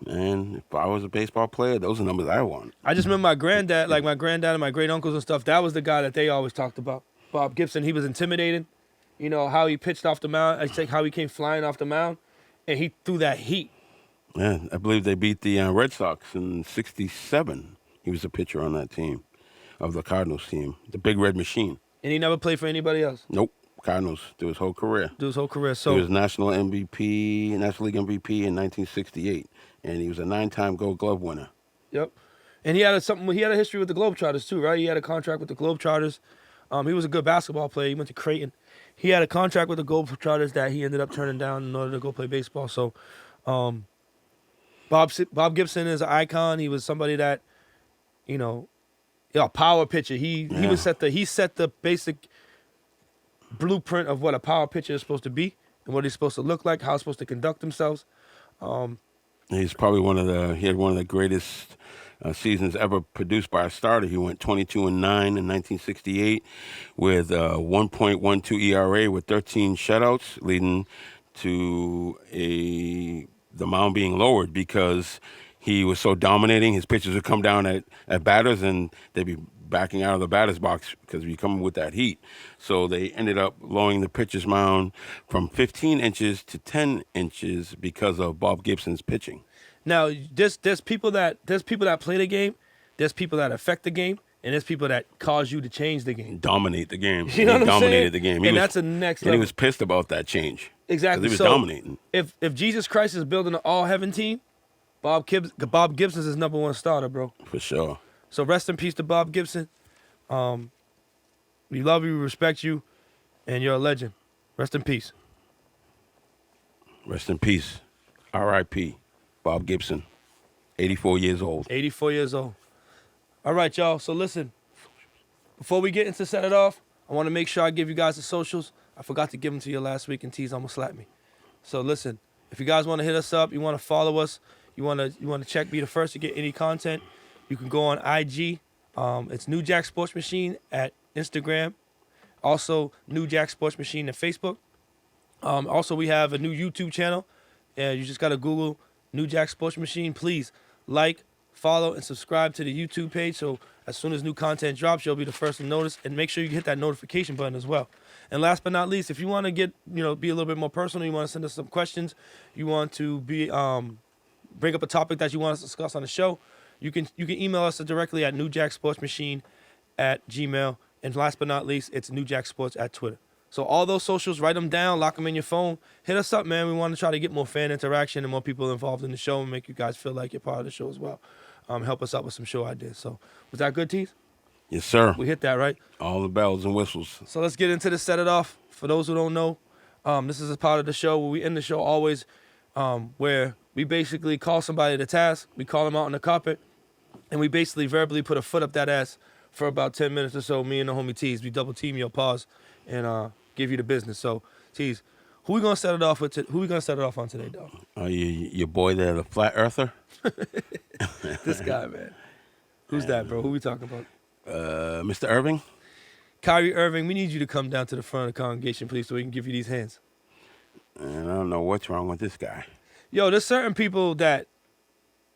man, if I was a baseball player, those are numbers I want. I just remember my granddad and my great uncles and stuff, that was the guy that they always talked about. Bob Gibson, he was intimidating. How he pitched off the mound. I think how he came flying off the mound, and he threw that heat. Yeah, I believe they beat the Red Sox in '67. He was a pitcher on that team, of the Cardinals team, the Big Red Machine. And he never played for anybody else? Nope. Cardinals through his whole career. So he was National League MVP in 1968, and he was a 9-time Gold Glove winner. Yep. And he had a history with the Globetrotters too, right? He had a contract with the Globetrotters. He was a good basketball player. He went to Creighton. He had a contract with the Globetrotters that he ended up turning down in order to go play baseball. So, Bob Gibson is an icon. He was somebody that, power pitcher. He set the basic blueprint of what a power pitcher is supposed to be and what he's supposed to look like, how he's supposed to conduct themselves. He's probably he had one of the greatest seasons ever produced by a starter. He went 22-9 in 1968 with 1.12 ERA with 13 shutouts, leading to the mound being lowered because he was so dominating. His pitchers would come down at batters and they'd be backing out of the batter's box because we come with that heat. So they ended up lowering the pitcher's mound from 15 inches to 10 inches because of Bob Gibson's pitching. Now, there's people that play the game, there's people that affect the game, and there's people that cause you to change the game. Dominate the game. You know what I'm saying? Dominated the game. That's the next level. And he was pissed about that change. Exactly. He was dominating. If Jesus Christ is building an all-heaven team, Bob Gibson's his number one starter, bro. For sure. So rest in peace to Bob Gibson. We love you, we respect you, and you're a legend. Rest in peace. Rest in peace. R.I.P. Bob Gibson, 84 years old. 84 years old. All right, y'all. So listen, before we get into set it off, I want to make sure I give you guys the socials. I forgot to give them to you last week, and Tease almost slapped me. So listen, if you guys want to hit us up, you want to follow us, you want to be the first to get any content, you can go on IG. It's New Jack Sports Machine at Instagram. Also, New Jack Sports Machine at Facebook. Also, we have a new YouTube channel. You just got to Google New Jack Sports Machine. Please like, follow, and subscribe to the YouTube page. So as soon as new content drops, you'll be the first to notice. And make sure you hit that notification button as well. And last but not least, if you want to be a little bit more personal, you want to send us some questions, you want to bring up a topic that you want us to discuss on the show, you can email us directly at newjacksportsmachine@gmail.com. And last but not least, it's New Jack Sports at Twitter. So all those socials, write them down, lock them in your phone. Hit us up, man. We want to try to get more fan interaction and more people involved in the show and make you guys feel like you're part of the show as well. Help us out with some show ideas. So was that good, Tease? Yes, sir. We hit that, right? All the bells and whistles. So let's get into the set it off. For those who don't know, this is a part of the show where we end the show always where we basically call somebody to task. We call them out on the carpet, and we basically verbally put a foot up that ass for about 10 minutes or so. Me and the homie Tease, we double team your pause and give you the business. So, Tease, who we gonna set it off with? Who we gonna set it off on today, dog? Your boy there, the flat earther. This guy, man. Who's that, bro? Who we talking about? Mr. Irving. Kyrie Irving, we need you to come down to the front of the congregation, please, so we can give you these hands. And I don't know what's wrong with this guy. Yo, there's certain people that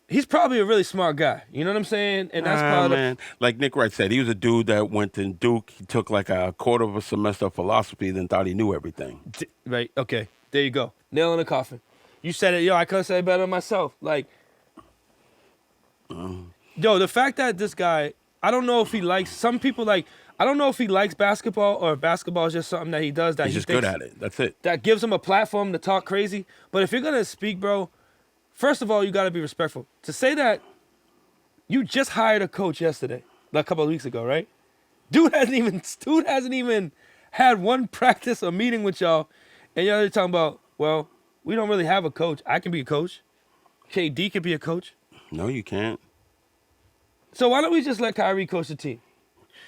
he's probably a really smart guy. You know what I'm saying? And that's part man. Like Nick Wright said, he was a dude that went to Duke. He took like a quarter of a semester of philosophy, then thought he knew everything. Right. Okay. There you go. Nail in the coffin. You said it. Yo, I couldn't say it better myself. Like, yo, the fact that this guy, I don't know if he likes, some people like, I don't know if he likes basketball or if basketball is just something that he does that He's he just thinks good at it. That's it. that gives him a platform to talk crazy. But if you're going to speak, bro, first of all, you got to be respectful. To say that you just hired a coach yesterday, like a couple of weeks ago, right? Dude hasn't even had one practice or meeting with y'all, and y'all are talking about, well, we don't really have a coach. I can be a coach. KD can be a coach. No, you can't. So why don't we just let Kyrie coach the team?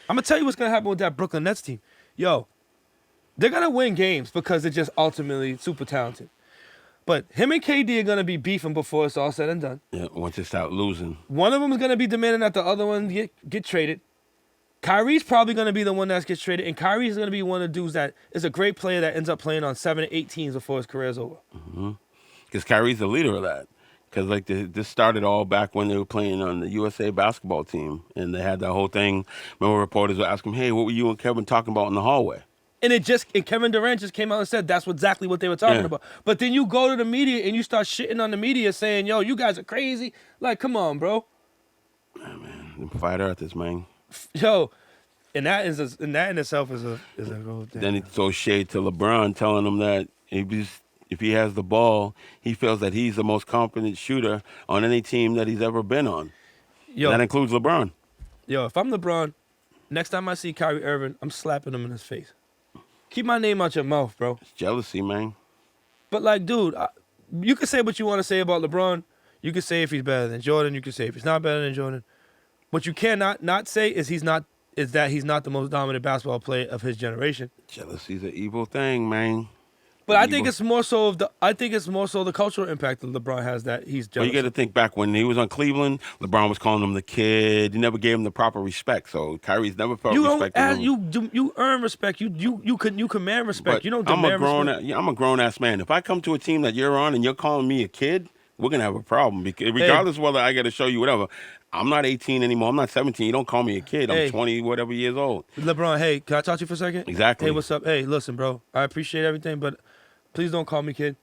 I'm going to tell you what's going to happen with that Brooklyn Nets team. Yo, they're going to win games because they're just ultimately super talented. But him and KD are going to be beefing before it's all said and done. Yeah, once you start losing. One of them is going to be demanding that the other one get traded. Kyrie's probably going to be the one that gets traded, and Kyrie's going to be one of the dudes that is a great player that ends up playing on 7 to 8 teams before his career's over. Because Kyrie's the leader of that. Because like this started all back when they were playing on the USA basketball team, and they had that whole thing. Remember, reporters would ask him, "Hey, what were you and Kevin talking about in the hallway?" And Kevin Durant just came out and said that's exactly what they were talking about. But then you go to the media and you start shitting on the media saying, "Yo, you guys are crazy." Like, come on, bro. Yeah, man, them flat earthers, man. Yo, and that in itself is a whole thing. Then he throws shade to LeBron, telling him that if he has the ball, he feels that he's the most confident shooter on any team that he's ever been on. Yo, and that includes LeBron. Yo, if I'm LeBron, next time I see Kyrie Irving, I'm slapping him in his face. Keep my name out your mouth, bro. It's jealousy, man. But like, dude, you can say what you want to say about LeBron. You can say if he's better than Jordan. You can say if he's not better than Jordan. What you cannot not say is that he's not the most dominant basketball player of his generation. Jealousy's an evil thing, man. But I think it's more so the cultural impact that LeBron has that he's jealous. Well, you got to think back when he was on Cleveland, LeBron was calling him the kid. He never gave him the proper respect. So Kyrie's never felt respect. You earn respect. You command respect. But you don't demand respect. I'm a grown ass man. If I come to a team that you're on and you're calling me a kid, we're gonna have a problem. Because regardless whether I got to show you whatever, I'm not 18 anymore. I'm not 17. You don't call me a kid. I'm 20 whatever years old. LeBron, hey, can I talk to you for a second? Exactly. Hey, what's up? Hey, listen, bro. I appreciate everything, but please don't call me kid.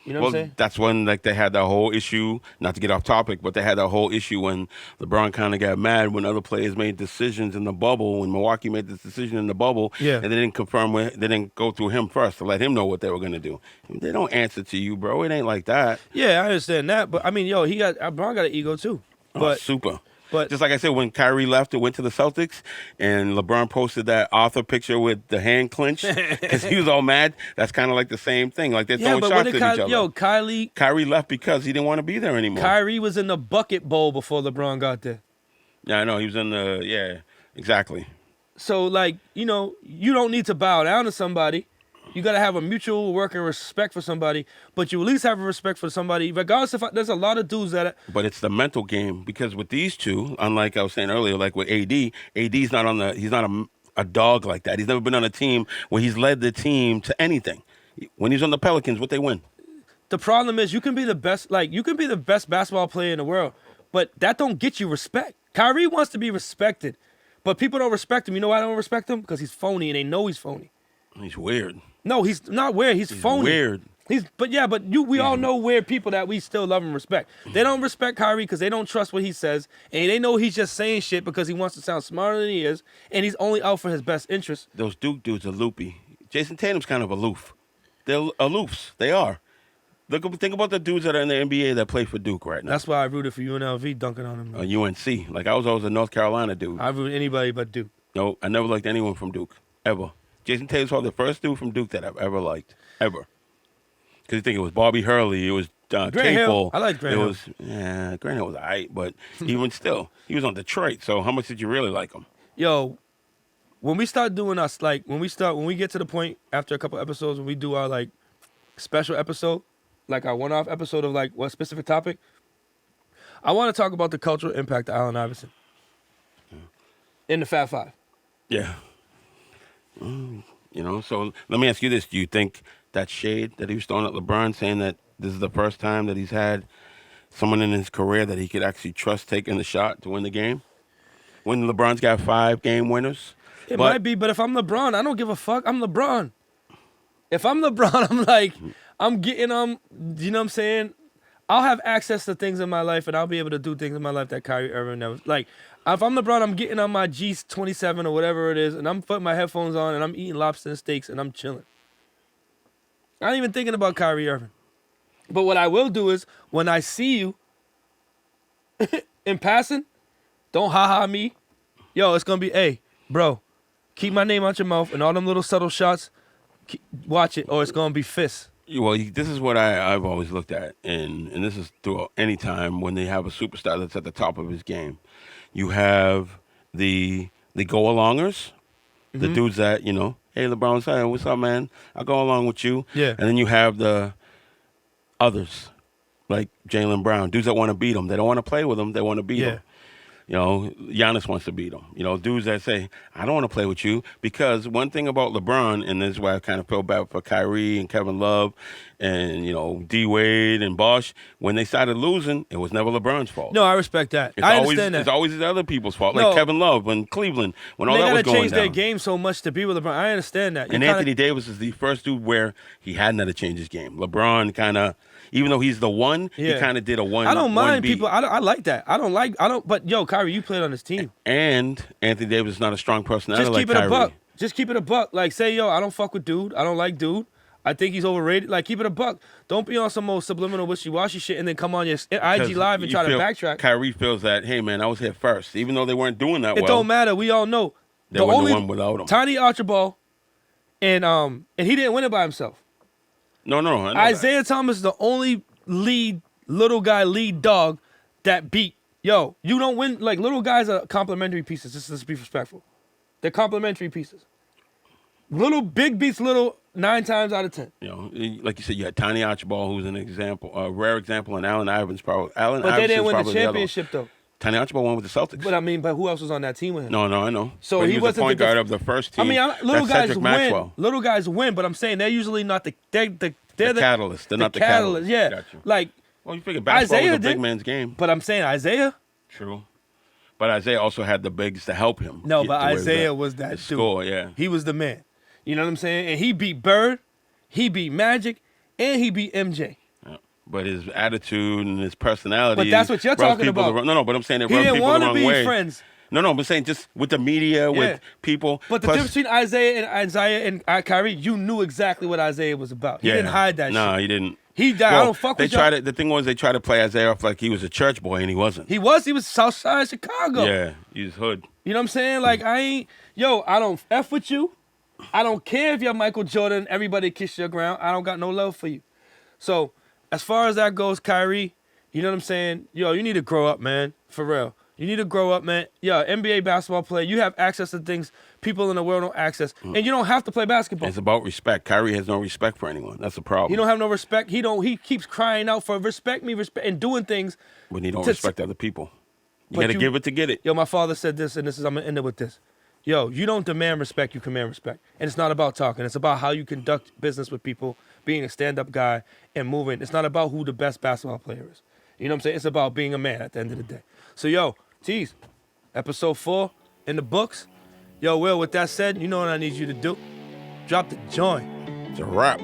You know what I'm saying? That's when they had that whole issue, not to get off topic, but they had that whole issue when LeBron kind of got mad when other players made decisions in the bubble, when Milwaukee made this decision in the bubble, and they didn't go through him first to let him know what they were going to do. They don't answer to you, bro. It ain't like that. Yeah, I understand that, but I mean, yo, LeBron got an ego too. But super. But just like I said, when Kyrie left and went to the Celtics, and LeBron posted that Arthur picture with the hand clenched because he was all mad, that's kind of like the same thing. Like they're throwing shots at each other. Yo, Kyrie left because he didn't want to be there anymore. Kyrie was in the bucket bowl before LeBron got there. Yeah, I know. He was in exactly. So, like, you don't need to bow down to somebody. You got to have a mutual work and respect for somebody, but you at least have a respect for somebody, regardless if there's a lot of dudes that. But it's the mental game, because with these two, unlike I was saying earlier, like with AD's not he's not a dog like that. He's never been on a team where he's led the team to anything. When he's on the Pelicans, what they win? The problem is you can be the best basketball player in the world, but that don't get you respect. Kyrie wants to be respected, but people don't respect him. You know why I don't respect him? Because he's phony, and they know he's phony. He's weird. No, he's not weird. He's phony. Weird. We all know weird people that we still love and respect. They don't respect Kyrie because they don't trust what he says, and they know he's just saying shit because he wants to sound smarter than he is, and he's only out for his best interest. Those Duke dudes are loopy. Jason Tatum's kind of aloof. They're aloofs. They are. Think about the dudes that are in the NBA that play for Duke right now. That's why I rooted for UNLV dunking on him. UNC. Like, I was always a North Carolina dude. I rooted anybody but Duke. No, I never liked anyone from Duke, ever. Jason Tatum's probably the first dude from Duke that I've ever liked, ever. Because you think it was Bobby Hurley, it was Grant Hill. Capel. I like Grant Hill. Grant Hill was all right, but even still, he was on Detroit. So how much did you really like him? Yo, when we start doing when we get to the point after a couple episodes when we do our like special episode, like our one-off episode of like what specific topic, I want to talk about the cultural impact of Allen Iverson in the Fab Five. Yeah. So let me ask you this. Do you think that shade that he was throwing at LeBron, saying that this is the first time that he's had someone in his career that he could actually trust taking the shot to win the game? When LeBron's got 5 game winners? It might be, but if I'm LeBron, I don't give a fuck. I'm LeBron. If I'm LeBron, I'm like, I'm getting you know what I'm saying? I'll have access to things in my life, and I'll be able to do things in my life that Kyrie Irving never. Like, if I'm LeBron, I'm getting on my G27 or whatever it is, and I'm putting my headphones on, and I'm eating lobster and steaks, and I'm chilling. I ain't even thinking about Kyrie Irving. But what I will do is, when I see you in passing, don't ha-ha me. Yo, it's going to be, hey, bro, keep my name out your mouth, and all them little subtle shots, watch it, or it's going to be fists. Well, this is what I've always looked at, and this is through any time when they have a superstar that's at the top of his game. You have the go-alongers, the dudes that, hey, LeBron, hey, what's up, man? I'll go along with you. Yeah. And then you have the others, like Jaylen Brown, dudes that want to beat him. They don't want to play with him. They want to beat him. Giannis wants to beat him. Dudes that say, I don't want to play with you. Because one thing about LeBron, and this is why I kind of feel bad for Kyrie and Kevin Love and, D-Wade and Bosh, when they started losing, it was never LeBron's fault. No, I respect that. I understand that. It's always the other people's fault. Like Kevin Love in Cleveland, when all that was going down. They got to change their game so much to be with LeBron. I understand that. And Anthony Davis is the first dude where he hadn't had to change his game. LeBron kind of... Even though he's the one, he kind of did a one. I don't mind people. I like that. But yo, Kyrie, you played on this team. And Anthony Davis is not a strong personality like Kyrie. Just keep it a buck. Just keep it a buck. Like, say, yo, I don't fuck with dude. I don't like dude. I think he's overrated. Like, keep it a buck. Don't be on some old subliminal wishy-washy shit and then come on your IG Live and try to backtrack. Kyrie feels that, hey, man, I was here first. Even though they weren't doing that well. It don't matter. We all know. They weren't the one without him. Tiny Archibald, and he didn't win it by himself. No. I know Isaiah Thomas is the only little guy lead dog that beat. Yo, you don't win. Like, little guys are complimentary pieces. Let's be respectful. They're complimentary pieces. Little big beats little 9 times out of 10. Like you said, you had Tiny Archibald, who's an example, a rare example, and Allen Iverson's probably. But they didn't win the championship though. Tiny Archibald won with the Celtics. But who else was on that team with him? No, I know. So but he was the point guard of the first team. Little guys win. Maxwell. Little guys win, but I'm saying they're usually not they're the catalyst. They're not the catalyst. Yeah. Gotcha. Like, well, you figure basketball was a big man's game. But I'm saying Isaiah. True. But Isaiah also had the bigs to help him. No, but Isaiah was that dude. Score, yeah. He was the man. You know what I'm saying? And he beat Bird, he beat Magic, and he beat MJ. Yeah. But his attitude and his personality. But that's what you're talking about. No, but I'm saying it he runs didn't people want the to wrong be way. friends. No, I'm saying just with the media, with people. But the difference between Isaiah and Kyrie, you knew exactly what Isaiah was about. He didn't hide that shit. No, he didn't. He died. I don't fuck with y'all. The thing was, they tried to play Isaiah off like he was a church boy, and he wasn't. He was South Side Chicago. Yeah, he's hood. You know what I'm saying? Like, I don't F with you. I don't care if you're Michael Jordan, everybody kiss your ground. I don't got no love for you. So, as far as that goes, Kyrie, you know what I'm saying? Yo, you need to grow up, man. For real. You need to grow up, man. Yo, NBA basketball player, you have access to things people in the world don't access. And you don't have to play basketball. It's about respect. Kyrie has no respect for anyone. That's the problem. He don't have no respect. He keeps crying out for respect me, and doing things. When he don't respect other people. You got to give it to get it. Yo, my father said this, and I'm going to end it with this. Yo, you don't demand respect, you command respect. And it's not about talking. It's about how you conduct business with people, being a stand-up guy and moving. It's not about who the best basketball player is. You know what I'm saying? It's about being a man at the end of the day. So, yo, Tease, episode 4 in the books. Yo, Will, with that said, you know what I need you to do? Drop the joint. It's a wrap.